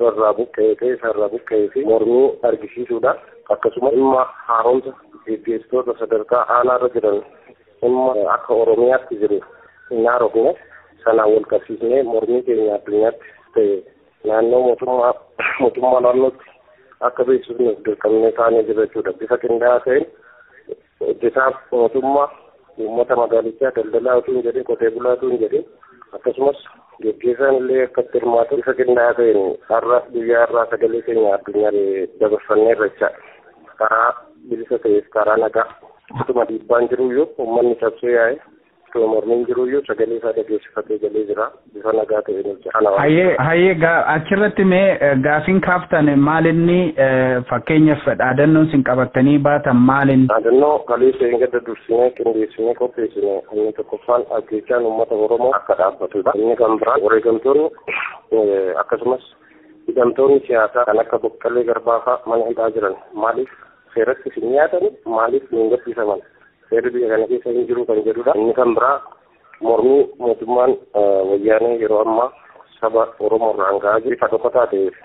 irraa buqqa'ee fi mormii argisiisuudha. Akkasuma dhimma haaromsa gaggeessitoota sadarkaa aanaarra jiran dhimma akka Oromiyaatti jiru hin haarofne sanaan wal qabsiisnee mormii keenya addunyaatti ta'e naannoo mootummaa naannootti akka beeksifnuuf dirqamnee kaanee jira jechuudha. Bifa qindaa'aa ta'een hojjetaa mootummaa uummata magaalichaa daldalaa utuu hin jedhin qotee bulaa utuu hin jedhin akkasumas gaggeessaan illee akkatti hirmaatu bifa qindaa'aa ta'een har'a guyyaa irraa sagalee keenya addunyaa dabarfannee irra karaa bilisa ta'eef karaa nagaa utuma dhiibbaan jiruyyuu uummanni cabsee yaa'e utuma mormiin jiruyyuu sagalee isaa dhageessifatee galee jira bifa nagaa ta'een hojjeta. Hayyee achirratti mee gaafiin kaaftan maalinni fakkeenyaaf dhaadannoon sin qabattanii baatan maalin? Dhaadannoo kaleessa hin gadda dursinee qindeessinee qopheessinee inni tokkoffaan ajjeechaan uummata Oromoo akka dhaabbatudha. Inni kan biraan wareegamtoonni akkasumas hidhamtoonni siyaasaa kan akka Boqqalee Garbaa fa'aa mana hidhaa jiran maaliif seeratti hin nyaatan maaliif hin gadhiifaman seerri biyya kana keessa hin jiru kan jedhudha. Inni kan biraa mormii mootummaan wayyaanee yeroo ammaa saba Oromoo irraan gahaa jiru bifa dhokkataa ta'eef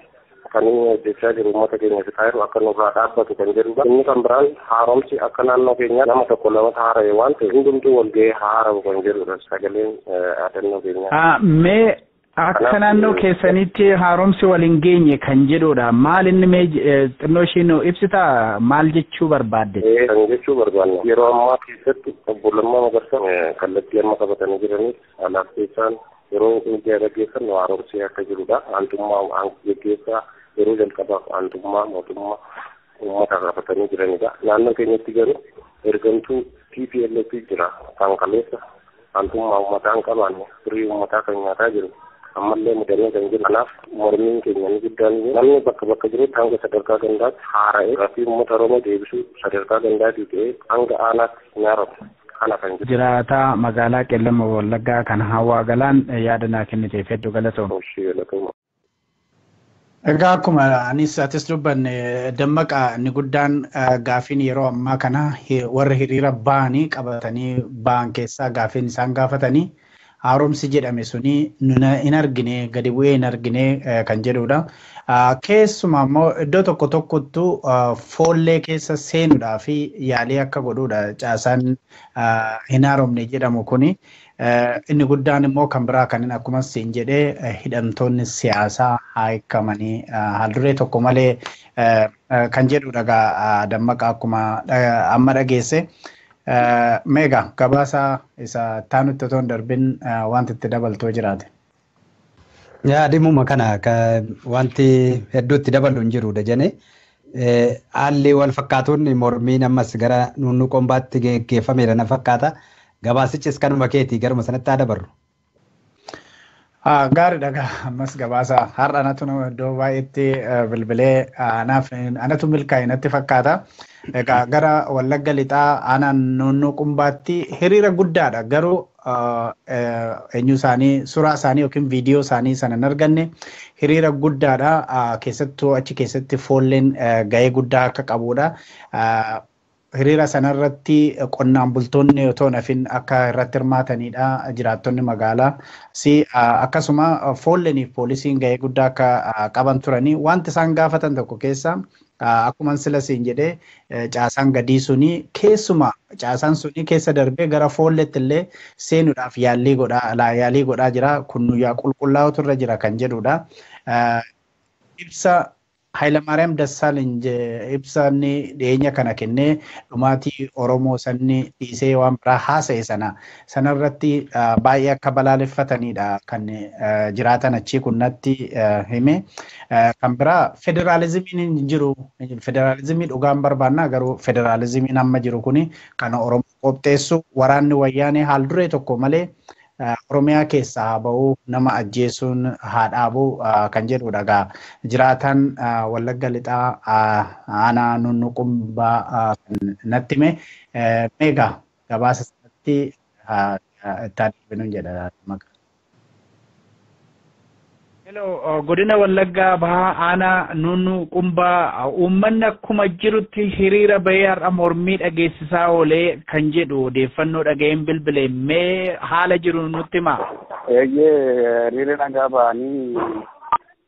kan inni hojjechaa jiru uummata keenya fixaa jiru akka nurraa dhaabbatu kan jedhudha. Inni kan biraan haaromsi akka naannoo keenya nama tokko lama haara'e waan ta'eef hundumtuu wal ga'ee haara'u kan jedhudha sagaleen dhaadannoo keenyaa. Akka naannoo keessanitti haaromsi waliin geenye kan jedhudha. Maal inni mee xinnoo ishee nu ibsitaa maal jechuu barbaadde? Kan jechuu barbaanne yeroo ammaa keessatti obbo Lammaa Magarsaa kallattii amma qabatanii jiraniif alaaf keessaan yeroo miidiyaa gaggeessan haaromsi akka jirudha. Aantummaa gaggeessaa yeroo jalqabaaf aantummaa mootummaa uummata gaafatanii jiranidha. Naannoo keenyatti garuu ergamtuu TPLF jira kan kaleessa aantummaa uummataa hin qabaanne firii uummataa kan nyaataa jiru. Ammallee mudannee kan jiru. Kanaaf mormiin keenya ni guddaan namni bakka jirutti hanga sadarkaa gandaatti haara'ee rakkoo uummata Oromoo deebisuu sadarkaa gandaatii ta'ee hanga aanaatti ni haara'u. Kana kan jiru. Jiraataa magaalaa Qellem Wallaggaa kan Hawaa Galaan yaada naa kenniteef hedduu galatooma. Egaa akkuma anis atis dubbanne Dammaqa inni guddaan gaafiin yeroo ammaa kana warra hiriira ba'anii qabatanii ba'an keessaa gaafiin isaan gaafatanii haaromsi jedhame suni hin argine gadi bu'ee hin argine kan jedhudha. Keessumaa immoo iddoo tokko tokkottu foollee keessa seenuudhaa fi yaalii akka godhudha caasaan hin haaromne jedhamu kuni. Inni guddaan immoo kan biraa kan akkuma siin jedhee hidhamtoonni siyaasaa hiikamanii haalduree tokko malee kan jedhudha Dammaqa akkuma amma dhageesse. Meegaa gabaasa isa taanutti otoo hin darbin wanti itti dabaltoo jiraate. Dhimuma kana wanti hedduutti dabalu hin jirudha jenne haalli wal fakkaatuun mormiin ammas gara nunnu qombaatti geggeeffameera na fakkaata. Gabaasichis kanuma keetii garuma sanatti haa dabarru. Gaariidha ammas gabaasa har'a anatu iddoo baay'eetti bilbilee anatu milkaa'e natti fakkaata. Egaa gara Wallagga Lixaa aanaan Nunnuu Qumbaatti hiriira guddaadha. Garuu eenyu isaanii suuraa isaanii yookiin viidiyoo isaanii sana hin arganne hiriira guddaadha. Keessattuu achi keessatti foolleen gahee guddaa akka qabudha. Hiriira sanarratti qonnaan bultoonni otoo nafin akka irratti hirmaatanidha jiraattonni magaalaa. Akkasuma foolleeniif poolisiin gahee guddaa akka qaban turanii wanti isaan gaafatan tokko keessa akkuma sila siin jedhee caasaan gadii suni keessuma caasaan suni keessa darbee gara foolleetti illee seenuudhaaf yaalii godhaa jira. Kun yaa qulqullaa'utu irra jira kan jedhudha. Ibsa Hayilamaariyaam Dassaaleny ibsanni dhiyeenya kana kennee dhumaatii Oromoo sanni dhiisee waan biraa haasa'e sanarratti baay'ee akka balaaleffatanidha kan jiraatan achii kunnatti hime. Kan biraa federaalizimiin hin jiru. Federaalizimii dhugaan barbaanna garuu federaalizimiin amma jiru kuni kan Oromoo qopheessu waraanni wayyaanee haal duree tokko malee Oromiyaa keessaa haa ba'uu nama ajjeesuun haa dhaabuu kan jedhudha. Jiraataan Wallagga Lixaa aanaa Nunnuu Qumbaa natti hime. Meegaa gabaasa itti darbinu jedha maqaa. Hello, godina Wallaggaa Bahaa Aanaa Nunnuu Qumbaa uummanni akkuma jirutti hiriira bahee har'a mormii dhageessisaa oolee kan jedhu odeeffannoo dhaga'een bilbilee mee haala jiru nutti himaa. Hiriira nagaa bahanii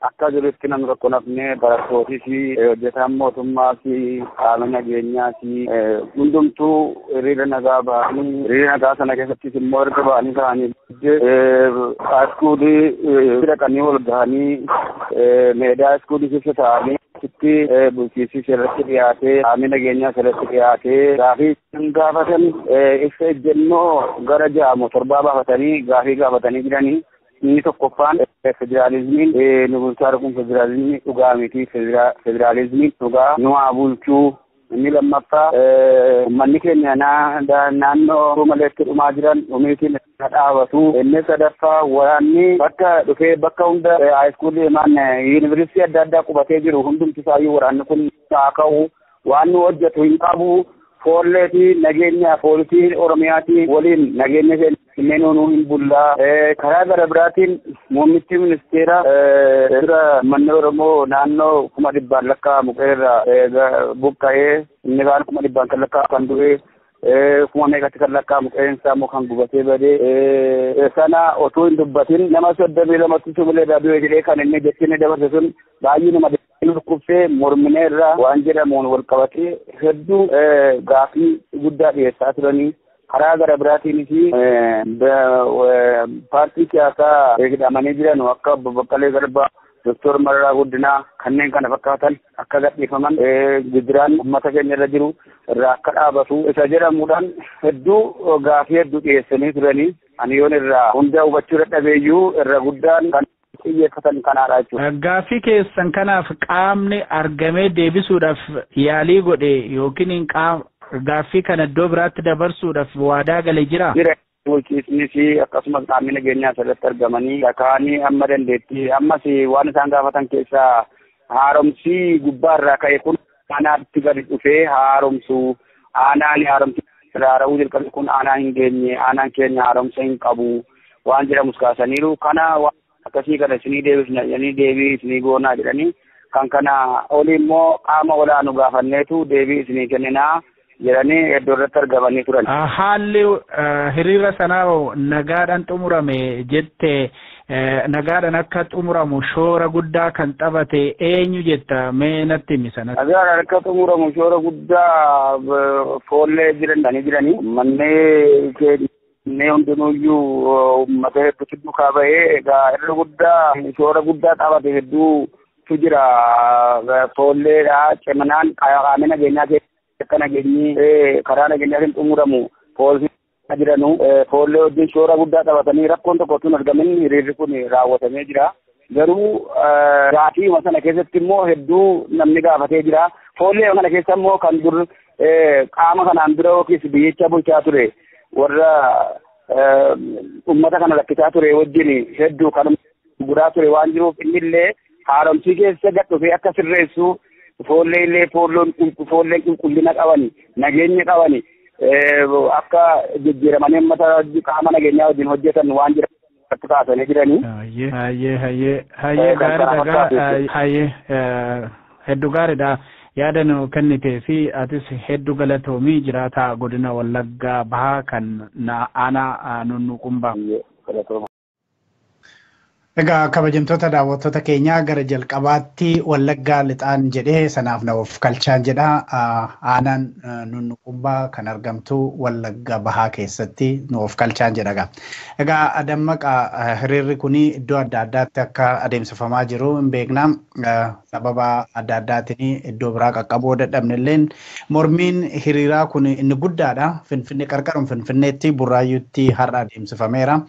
akka jirutti namni tokko nafne barattootii fi hojjetaan mootummaa fi qaama nageenyaa fi hundumtuu hiriira nagaa bahanii hiriira nagaa sana keessattis immoo erga bahanii ta'anii iskuulii dhaqanii wal gahanii meedaa iskuulii keessa ta'anii itti bulchiinsi irratti dhiyaatee qaamni nageenyaa irratti dhiyaatee gaafii gaafatan ibsa ejjennoo gara 6-7 baafatanii gaafii gaafatanii jiranii. Inni tokkoffaan federaalizimiin nu bulchaa kun federaalizimii dhugaa miti federaalizimiin dhugaa nu haa bulchuu. Inni lammaffaa manni keenya naannoo maleetti dhumaa jiran dhumiitiin dhaabatu. Inni sadaffaa waraanni bakka dhufee bakka hunda haayiskuulii yuunivarsiitii adda addaa qubatee jiru hundumti isaayyuu waraanni kun haa ka'u waan nu hojjetu hin qabu. Foollee fi nageenya poolisii Oromiyaatii waliin nageenya kenneen nuu hin bullaa. Karaa gara biraatiin muummichi ministeera manni Oromoo naannoo 100 lakkaa'amu qeerraa buqqa'ee inni kaan 100 kan lakkaa'amu kan du'e 100 kan lakkaa'amu qeensaa immoo kan gubatee badee sana otoo hin dubbatin nama 32 sumilee dhaabee jedhee kan inni jechuun dabarse sun baay'ee nama dhukkubsee mormine irraa waan jedhamuun wal qabatee hedduu gaafii guddaa dhiyeessaa turanii karaa gara biraatiin fi paartii siyaasaa hidhamanii jiran akka Baqqalee Garbaa, Dr. Mararaa Guddinaa kanneen kana fakkaatan akka gadhiifaman gidiraan uummata keenya irra jiru irraa akka dhaabatu isa jedhamuudhaan hedduu gaafii hedduu dhiyeessanii turanii ani yoon irraa hunda hubachuu dadhabeeyyuu irra guddaan kan xiyyeeffatan kanaadha jechuudha. Gaaffii keessan kanaaf qaamni argamee deebisuudhaaf yaalii godhe yookiin gaaffii kana iddoo biraatti dabarsuudhaaf waadaa galee jira. Bulchiisni fi akkasumas qaamni nageenyaa asirratti argamanii dhaqanii amma dandeettii ammas waan isaan gaafatan keessaa haaromsi gubbaarraa ka'e kun aanaatti gadi dhufee haaromsu aanaan haaromsi raara'uu jalqabe kun aanaa hin geenye aanaan keenya haaromsa hin qabu waan jedhamus kaasaniiru kana akkasii kana isinii deebisna jedhanii deebii isinii goonaa jedhanii kan kana olii immoo qaama olaanu gaafanneetu deebii isinii kenninaa jedhanii iddoo irratti argamanii turan. Haalli hiriira sanaa nagaadhaan xumurame jette nagaadhaan akka xumuramu shoora guddaa kan taphate eenyu jetta mee natti himi sana. Nagaadhaan akka xumuramu shoora guddaa foollee jiranii manneen keenya hundinuuyyuu uummata hedduutu duukaa bahee egaa irra guddaa shoora guddaa taphate hedduutu jira foolleedha ciminaan qaamni nageenyaa akka nageenyi karaa nageenyaatiin xumuramu poolisii jiranu foollee wajjin shoora guddaa taphatanii rakkoon tokko tun argamin hiriirri kun raawwatamee jira. Garuu gaafii sana keessatti immoo hedduu namni gaafatee jira. Foollee kana keessa immoo kan dur qaama kanaan dura yookiis biyyicha bulchaa ture warra uummata kana rakkisaa ture wajjin hedduu kan guraa ture waan jiruuf innillee haaromsii keessa gad dhufee akka sirreessu foolleen qulqullina qabani nageenya qabani akka jijjiiramanii uummata qaama nageenyaa wajjin hojjetan waan jiran kaasanii jiranii. Hayyee gaariidha hedduu gaariidha yaada nu kennitee fi atis hedduu galatoomii jiraataa godina Wallaggaa Bahaa kan aanaa Nunnuu Qumbaa. Egaa kabajamtoota daawwattoota keenyaa gara jalqabaatti Wallaggaa lixaan jedhee sanaaf na of kalchaan jedha. Aanaan Nunnuu Qumbaa kan argamtu Wallaggaa Bahaa keessatti nu of kalchaan jedha. Egaa dammaqa hiriirri kun iddoo adda addaatti akka adeemsifamaa jiru hin beekna. Sababa adda addaatiin iddoo biraa qaqqabuu dadhabnellee mormiin hiriiraa kun inni guddaadha. Finfinnee qarqaruma Finfinneetti Burraayyuutti har'a adeemsifameera.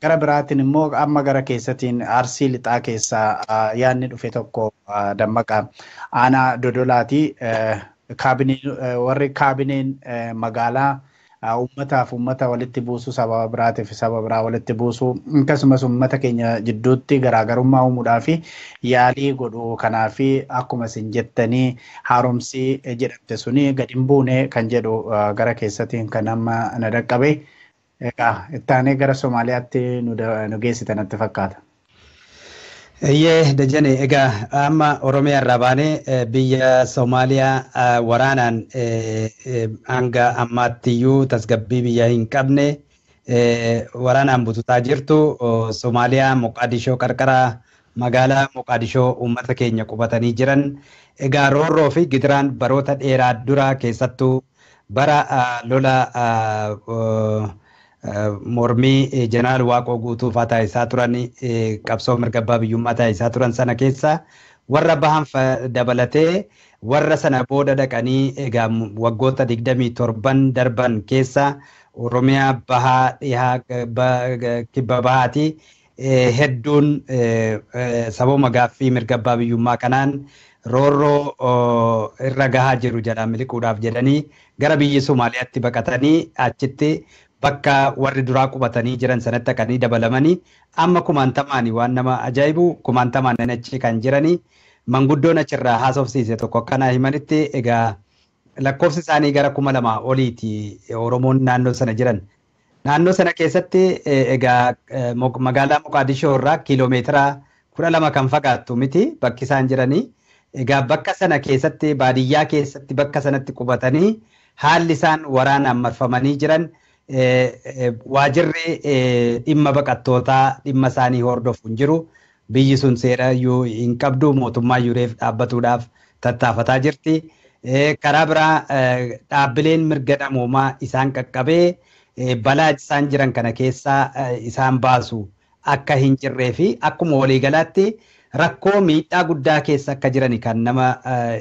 Gara biraatiin immoo amma gara keessatiin Arsii lixaa keessaa yaadni dhufe tokko dammaqa aanaa Dodolaati. Warri kaabineen magaalaa uummataaf uummata walitti buusu sababa biraatiif saba biraa walitti buusu akkasumas uummata keenya jidduutti garaagarummaa uumuudhaa fi yaalii godhu kanaaf akkuma isin jettanii haaromsi jedhamte suni gadi hin buune kan jedhu gara keessatiin kan amma na dhaqqabe. Egaa ittaanee gara Somaaliyaatti nu geessitan natti fakkaata. Iyyee Dajane egaa amma Oromiyaa irraa baanee biyya Somaaliyaa waraanaan hanga ammaattiyyuu tasgabbii biyya hin qabne waraanaan bututaa jirtu Somaaliyaa Moqaadishoo qarqara magaalaa Moqaadishoo uummata keenya qubatanii jiran egaa roorroo fi gidiraan baroota dheeraa dura keessattuu bara lola mormii jeneraal Waaqoo guutuu fa'aa taasisaa turan qabsoo mirga abbaa biyyummaa taasisaa turan sana keessa warra bahan dabalatee warra sana booda dhaqanii egaa waggoota 27 darban keessa Oromiyaa bahaa dhihaa kibba bahaati hedduun sababa gaaffii mirga abbaa biyyummaa kanaan roorroo irra gahaa jiru jedha miliquudhaaf jedhanii gara biyya Somaaliyaatti baqatanii achitti bakka warri duraa qubatanii jiran sanatti dhaqanii dabalamanii amma kumaantamaan waan nama ajaa'ibu kumaantamaan achi kan jiranii manguddoon achirraa haasofsiise tokko akkana himanitti egaa lakkoofsi isaanii gara 2,000 oliiti Oromoon naannoo sana jiran. Naannoo sana keessatti egaa magaalaa Moqaadishoo irraa kiiloomeetira 12 kan fagaattu miti bakki isaan jiranii. Egaa bakka sana keessatti baadiyyaa keessatti bakka sanatti qubatanii haalli isaan waraanaan marfamanii jiran waajirri dhimma baqattootaa dhimma isaanii hordofu hin jiru. Biyyi sun seera iyyuu hin qabdu mootummaa yuureef dhaabbatuudhaaf tattaafataa jirti. Karaa biraa dhaabbileen mirga namoomaa isaan qaqqabee balaa isaan jiran kana keessaa isaan baasu akka hin jirree fi akkuma waliigalaatti rakkoo miidhaa guddaa keessa akka jirani kan nama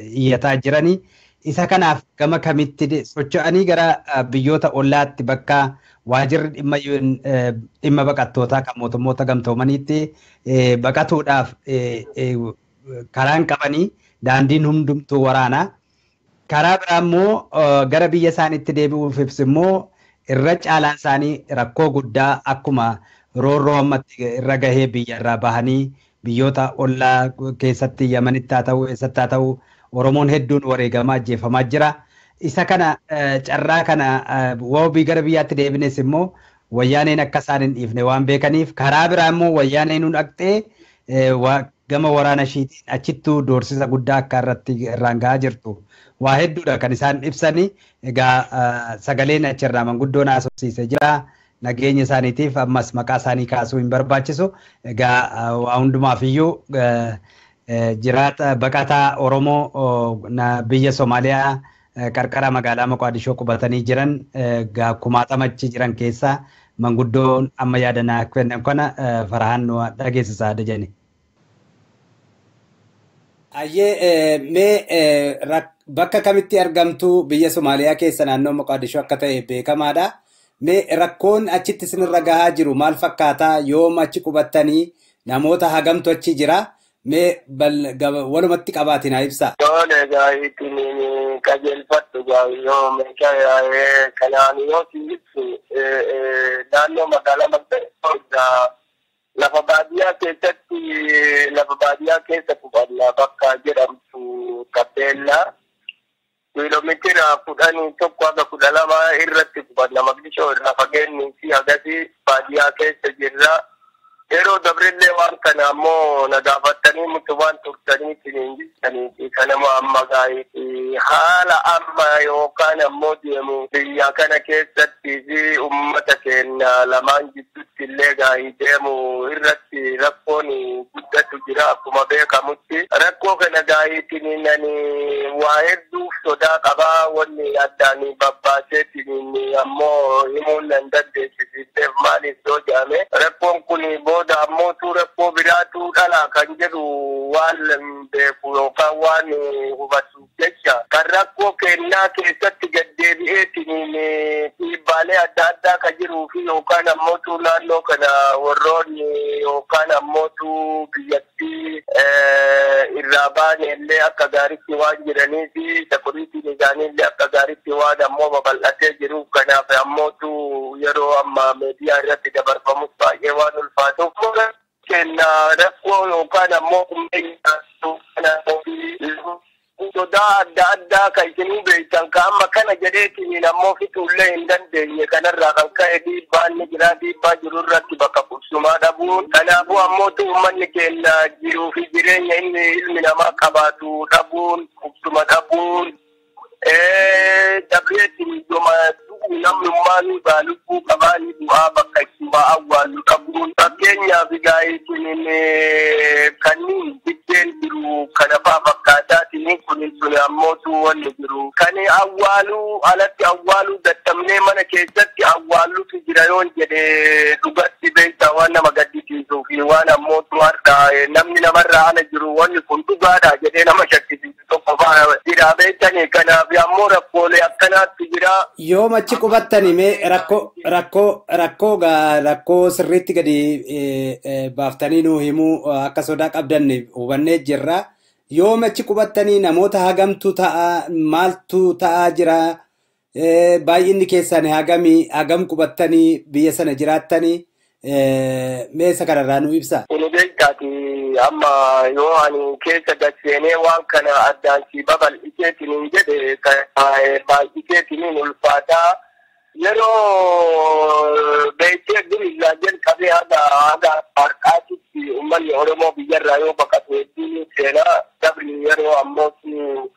iyyataa jirani. Isa kanaaf gama kamitti socho'anii gara biyyoota ollaatti bakka waajirri dhimma baqattootaa kan mootummoota gamtoomaniitti baqatuudhaaf karaan qabanii daandiin hundumtuu waraanaa. Karaa biraa immoo gara biyya isaaniitti deebi'uuf ibsu immoo irra caalaan isaanii rakkoo guddaa akkuma roorroo ammatti irra gahee biyya irraa bahanii biyyoota ollaa keessatti Yamanitti haa ta'u eessatti haa ta'u Oromoon hedduun wareegamaa ajjeefamaa jira. Isa kana carraa kana wabii gara biyyaatti deebines immoo wayyaaneen akka isaan hin dhiifne waan beekaniif karaa biraa immoo wayyaaneen nu dhaqxee gama waraana ishiitiin achittuu doorsisa guddaa akka irraan gahaa jirtu. Waa hedduudha kan isaan ibsani. Egaa sagaleen achirraa manguddoon haasofsiise jira. Nageenya isaaniitiif ammas maqaa isaanii kaasuu hin barbaachisu. Egaa waa hundumaaf iyyuu jiraata baqataa Oromoo biyya Somaaliyaa qarqara magaalaa Moqaadishoo qubatanii jiran kumaatama achi jiran keessaa manguddoon amma yaadanaa kennan kana Farahaan dhageessisaa Dajane. Ayyee mee bakka kamitti argamtu biyya Somaaliyaa keessa naannoo Moqaadishoo akka ta'e beekamaadha. Mee rakkoon achitti isinirra gahaa jiru maal fakkaata? Yoom achi qubattanii namoota hagamtu achi jira? Mee walumatti qabaatiin haa ibsaa. Doole gaariitiin qajeelfattu gaarii kanaan yoo ibsu naannoo magaalaa Moqaadishoo lafa baadiyyaa keessa qubanna bakka jedhamtu Kappeellaa kiiloomeetira 11 haga 12 irratti qubanna Moqaadishoo irraa fageenyi fi agasii baadiyyaa keessa jirra. Yeroo dabrillee waan kana ammoo na gaafatanii mutu waan turtaniitiin hin jirtaniiti kanama amma gaariiti haala amma yookaan ammoo deemu biyya kana keessatti fi uummata keenya lamaan jidduutti illee gaarii deemu irratti rakkoon guddatu jira akkuma beekamutti rakkoo kana gaariitiin nani waa hedduuf sodaa qabaa wanni addaan babbaaseetiin ammoo himuun nan dandeessisiiseef maaliif yoo jedhame rakkoon kun booda ammoo rakkoo biraatu dhala kan jedhu waan beeku yookaan waan hubatu jecha kan rakkoo kennaa keessatti gaddeebi'eetiin dhiibbaalee adda addaa kan jiruu fi yookaan ammootu naannoo kana warroonni yookaan ammootu biyyattii irraa baane illee akka gaariitti waan jiranii fi sekuriitiin isaanii illee akka gaariitti waan ammoo babal'atee jiruuf kanaaf ammootu yeroo amma miidiyaa irratti dabarfamus baay'ee waan ulfaatuuf kenna rakkoo yookaan ammoo sodaa adda addaa kan isinii beektan ka amma kana jedheetiin ammoo fixuullee hin dandeenye kanarraa kan ka'e dhiibbaan ni jira dhiibbaa jiru irratti bakka qubsumaa dhabuun kanaafuu ammootu uummanni keenya jiruu fi jireenya inni ilmi namaa qabaatu dhabuun qubsuma dhabuun dabreetiin dhuma namnummaan baalubbuu qabaanii bu'aa bakka itti waa awwaallu dhabuun fakkeenyaaf gaayitiin kanniin biddeen jiru kana fa'aa fakkaataatiin kunin sun ammootu wanni jiru kan awwaaluu alatti awwaaluu dadhabnee mana keessatti awwaallutu jira yoon jedhe dhugatti beektaa waan nama gaddisiisuu fi waan ammootu har'a namni namarraa ala jiru wanni kun dhugaadha jedhee nama shakkisiisu tokko fa'aa jira beektanii kanaaf ammoo rakkoolee akkanaatti jira. Yoo machi qubattani mee rakkoo sirriitti gadi baaftanii nuu himuu akka sodaa qabdan hubannee jirra. Yoo machi qubattanii namoota hagamtu ta'a maaltu ta'aa jira baay'inni keessan hagam qubattanii biyya sana jiraattanii meesa kanarraa nu ibsa. Kun beektaati amma yoo ani keessa gadseenee waan kana addaan si babal'iteetiin jedhe baay'iteetiin ulfaataa yeroo beektee durilaa jalqabee haga har'aatitti uummanni Oromoo biyyarraa yoo baqatu hedduun seenaa dabri yeroo ammootu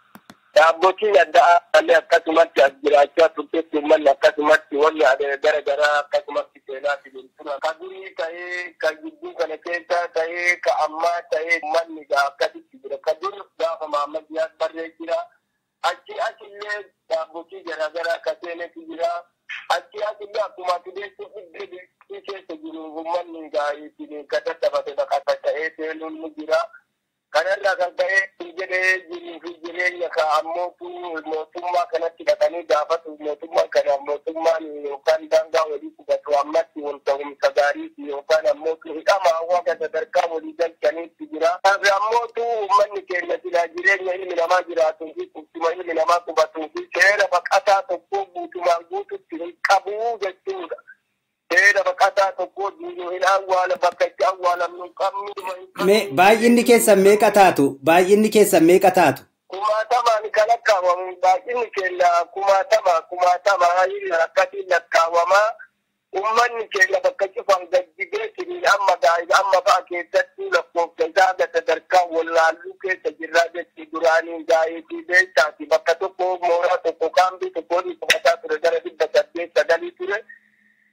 dhaabbotiin adda addaa akkasumatti as jiraachaa turteetti uummanni akkasumatti wanni gara garaa akkasumatti seenaa fiduun ka durii ta'ee ka gidduu kana keessa ta'ee ka ammaa ta'ee uummanni akkasitti jira ka dur gaafa Mahammad Ziyaad barree jira achillee dhaabbotii garaagaraa ka seenetu jira achillee akkuma fideessu iddoo keessa jiru uummanni gaa'eetiin ka dadhabate bakka ta'ee seenuun ni jira. Kanarraa kan ta'e jedhee jiruu fi jireenya ka ammootu mootummaa kanatti dhaqanii gaafatu mootummaa kana mootummaan yookaan daangaa walii qubatu ammatti wal ta'umsa gaariiti yookaan ammootu hidhama hawwaasa sadarkaa walii galchaniitti jira. Ammootu uummanni keenya silaa jireenya ilmi namaa jiraatuu fi qubsuma ilmi namaa qubatuu fi seera baqataa tokko guutumaan guututti hin qabuu jechuudha. Seera baqataa tokko jiru hin awwaala bakka itti awwaalamnu qabnu. Baay'inni keessan meeqa taatu? Baay'inni keessan meeqa taatu? Kumaatamaan kan lakkaawwamu baay'inni keenya kumaatama akkasiin lakkaawwamaa. Uummanni keenya bakka cufan gajjigeetiin amma fa'a keessatti lakkoofsa isaa gata sadarkaa wallaalluu keessa jirraa jechi duraanii gaa'eetii beektaati bakka tokko mooraa tokko kaambii tokkoon qubataa ture gara 809 ture.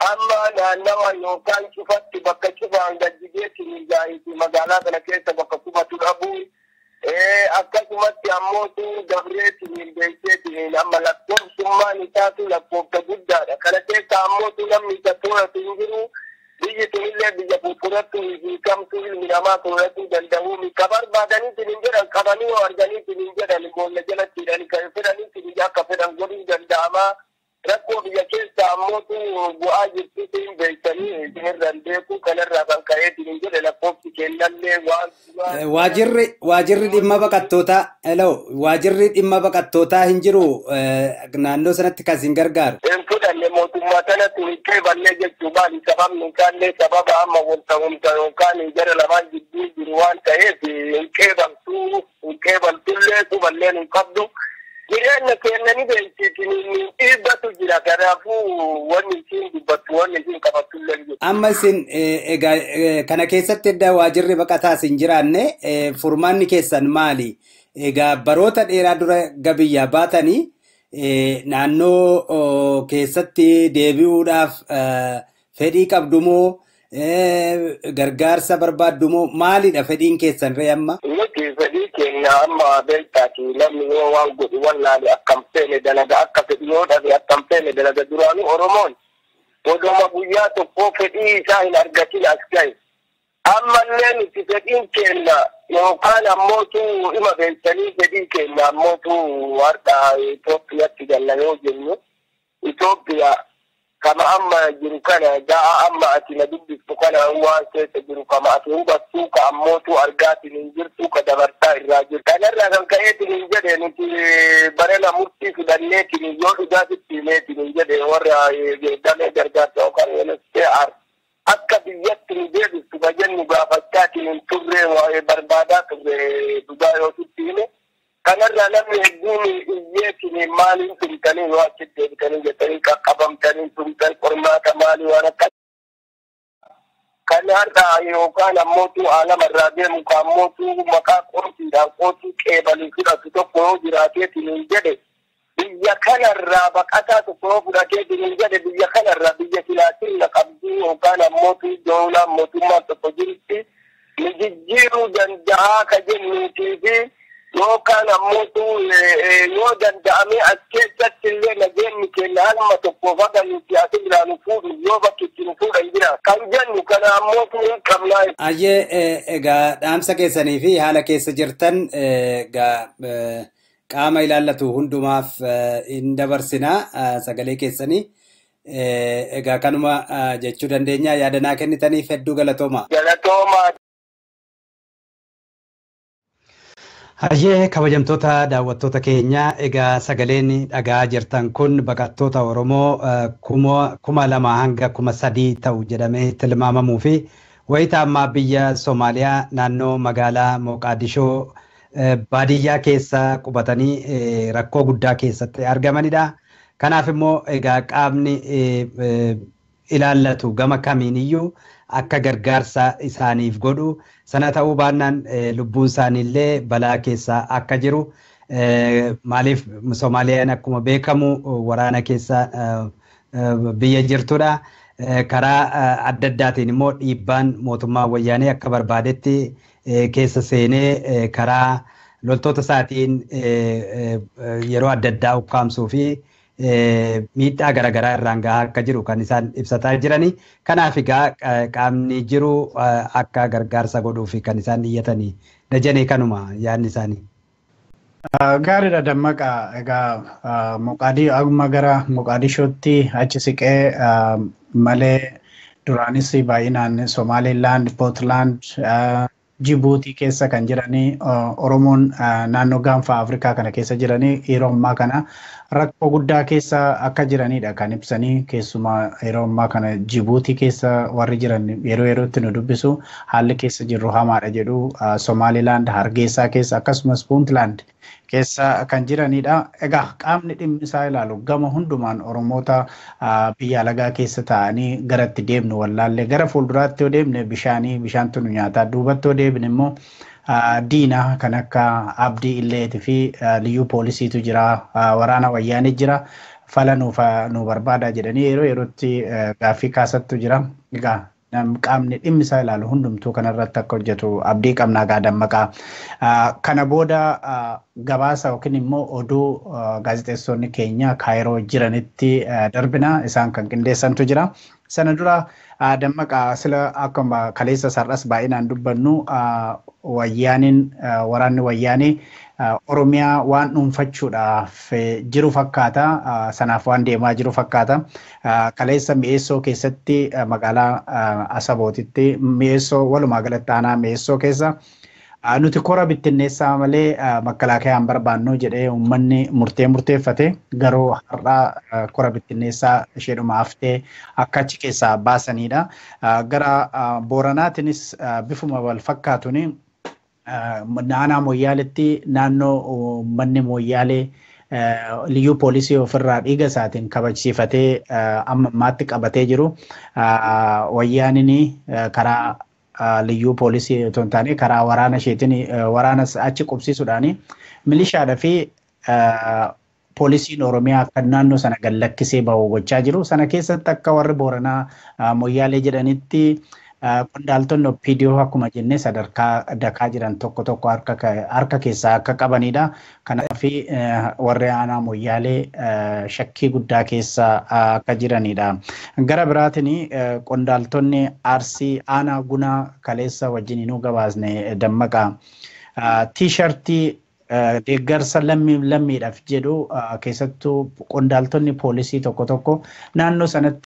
Amma naannawa yookaan cufatti bakka cufaan gajjigeetiin gaa'eetii magaalaa kana keessa bakka qubatu dhabuun akkasumatti ammootu dabreetiin beekteetiin amma lakkoofsummaan isaatu lakkoofsa guddaadha. Kana keessa ammootu namni isa tooratu hin jiru biyyi tunillee biyya qulqullattuu hiikamtuu ilmi namaa toorachuu danda'uu ka barbaadaniitiin hin jedhan qabanii yoo arganiitiin hin jedhan boolla jalatti hidhanii kan fedhaniitiin akka fedhan godhuu danda'amaa. Rakkoo biyya keessa ammootu bu'aa jirtuutiin beektanii isinirraan beekuu kanarraa kan ka'eetiin jedhe lakkoofsi kennallee waan waajirri dhimma baqattootaa hin jiru naannoo sanatti kan isin gargaaru. Hin fudhanne mootummaa sanatti hin qeeballee jechuu baali sababni isaallee sababa amma wal ta'umsa yookaan jara lamaan jidduu jiru waan ta'eef hin qeebaltullee quballeen hin qabdu. Jireenya keenya ni beeksitiin dhiibbatu jira kanaafuu wanni isin dubbattu wanni isin qabattullee jiru. Amma isin egaa kana keessatti edda waajirri baqataas hin jiraanne furmaanni keessan maali? Egaa baroota dheeraa dura gabiyyaa baatanii naannoo keessatti deebi'uudhaaf fedhii qabdumoo gargaarsa barbaaddumoo maalidha fedhiin keessan ree amma? Fedhii keenya amma beektaati namni yoo waan godhu wallaali akkam feene dalaga akka fedhi yoo dhabe akkam feene dalaga duraanii Oromoon odoma guyyaa tokko fedhii isaa hin argatin as gahe. Ammallee nuti fedhiin keenya yookaan ammootu ima beektanii fedhii keenya ammootu har'a Itoophiyaatti galla yoo jennu Itoophiyaa kama amma jiru kana ja'a amma ati na dubbistu kana waan keessa jiru kama ati hubattuu ka ammootu argaatiin hin jirtu ka dabartaa irraa jiru. Kanarraa kan ka'eetiin hin jedhe nuti barana murtii fudhanneetiin yoo dhugaatitti himeetiin hin jedhe warra damee gargaarsa yookaan UNHCR akka biyyatti nu deebistu bajannu gaafachaatiin hin turre waa'ee barbaadaa turre dhugaa yoo sitti hime. Kanarraa namni hedduun iyyeetiin maaliin tumtanii yoo achitti deebitanii jettanii qaqqabamtanii tumtan qormaata maalii waan akka kanarraa yookaan ammootu alamarraa deemu ka ammootu maqaa qortiidhaan qootii qeebalii fudhatu tokko yoo jiraateetiin hin jedhe biyya kanarraa baqataa tokko yoo fudhateetiin hin jedhe biyya kanarraa biyya filaatiin qabduu yookaan ammootu doonaa mootummaa tokko jirutti ni jijjiiruu danda'aa ka jennuutii fi yookaan ammootu yoo danda'ame as keessatti illee nageenyi keenya halma tokko faganuuti as irraa nu fuudhu yoo bakki itti nu fuudhan jira kan jennu kana ammootu hin qabnaa. Ayyee egaa dhaamsa keessanii fi haala keessa jirtan egaa qaama ilaallatu hundumaaf hin dabarsinaa sagalee keessanii egaa kanuma jechuu dandeenya yaadanaa kennitaniif hedduu galatooma. Galatooma. Hayyee kabajamtoota daawwattoota keenya egaa sagaleen dhagaa jirtan kun baqattoota Oromoo 2,000 hanga 3,000 ta'u jedhamee tilmaamamuu fi wayita ammaa biyya Somaaliyaa naannoo magaalaa Moqaadishoo baadiyyaa keessa qubatanii rakkoo guddaa keessatti argamanidha. Kanaaf immoo egaa qaamni ilaallatu gama kamiiniyyuu akka gargaarsa isaaniif godhu sana ta'uu baannaan lubbuun isaaniillee balaa keessa akka jiru maaliif Soomaaliyaan akkuma beekamu waraana keessa biyya jirtudha. Karaa adda addaatiin immoo dhiibbaan mootummaa wayyaanee akka barbaadetti keessa seenee karaa loltoota isaatiin yeroo adda addaa ukkaamsuu fi miidhaa garaagaraa irraan gahaa akka jiru kan isaan ibsataa jirani. Kanaaf egaa qaamni jiru akka gargaarsa godhuu fi kan isaan iyyatanii dajanee kanuma yaadni isaanii. Gaariidha Dammaqaa. Egaa Moqaadishoo gara Moqaadishootti achi siqee malee duraanis baay'inaan Somaaliilaand, Puntland, Jibuutii keessa kan jiranii Oromoon naannoo gaanfa Afrikaa kana keessa jiranii yeroo ammaa kana rakkoo guddaa keessa akka jiranidha kan ibsanii. Keessumaa yeroo ammaa kana Jibuutii keessa warri jiran yeroo yerootti nu dubbisu haalli keessa jirru hamaadha jedhu. Somaaliilaand, Hargeysaa keessa akkasumas Puntland keessa kan jiranidha. Egaa qaamni dhimmi isaa ilaalu gama hundumaan Oromoota biyya alagaa keessa ta'anii gara itti deemnu wallaallee gara fuulduraatti yoo deemne bishaantu nu nyaataa duubatti yoo deebine immoo diina kan akka Abdii Illeetii fi liyyuu poolisiitu jira, waraana wayyaanee jira, fala nu barbaada jedhanii yeroo yerootti gaaffii kaasattu jira. Egaa qaamni dhimmi isaa ilaalu hundumtuu kanarratti akka hojjetu abdii qabnaa gaa Dammaqaa. Kana booda gabaasa yookiin immoo oduu gaazexeessonni keenya Kaayiroo jiranitti darbina isaan kan qindeessantu jira. Sana dura Dammaqaa sila akkuma kaleessa sar'as baay'inaan dubbannu waraanni wayyaanii Oromiyaa waan dhuunfachuudhaaf jiru fakkaata. Sanaaf waan deemaa jiru fakkaata. Kaleessa Mi'eessoo keessatti magaalaa Asabootitti Mi'eessoo walumaa galatti aanaa Mi'eessoo keessa nuti kora bittinneessaa malee makkalaakayaan barbaannu jedhee uummanni murteeffate garuu har'aa kora bittinneessaa isheedhuma haftee akka achi keessaa baasanidha. Gara Booranaatinis bifuma wal fakkaatuni naannoo Moyyaaleetti naannoo manni Moyyaalee liyyuu poolisii ofirraa dhiiga isaatiin kabajsiifatee amma ammaatti qabatee jiru. Wayyaaniin karaa liyyuu poolisii otoo hin taane karaa waraana isheetiin waraana achi qubsiisuudhaan milishaadhaa fi poolisiin Oromiyaa kan naannoo sana gallakkisee bahu gochaa jiru. Sana keessatti akka warri Booranaa Moyyaalee jedhanitti qondaaltonni OPDO akkuma jennee sadarkaa dakaa jiran tokko harka keessaa akka qabanidha. Kanaaf warri aanaa Moyyaalee shakkii guddaa keessa akka jiranidha. Gara biraatiin qondaaltonni Arsii aanaa Gunaa kaleessa wajjin gabaasne Dammaqaa. Tiishartii deeggarsa lammiidhaaf jedhu keessattuu qondaaltonni poolisii tokko naannoo sanatti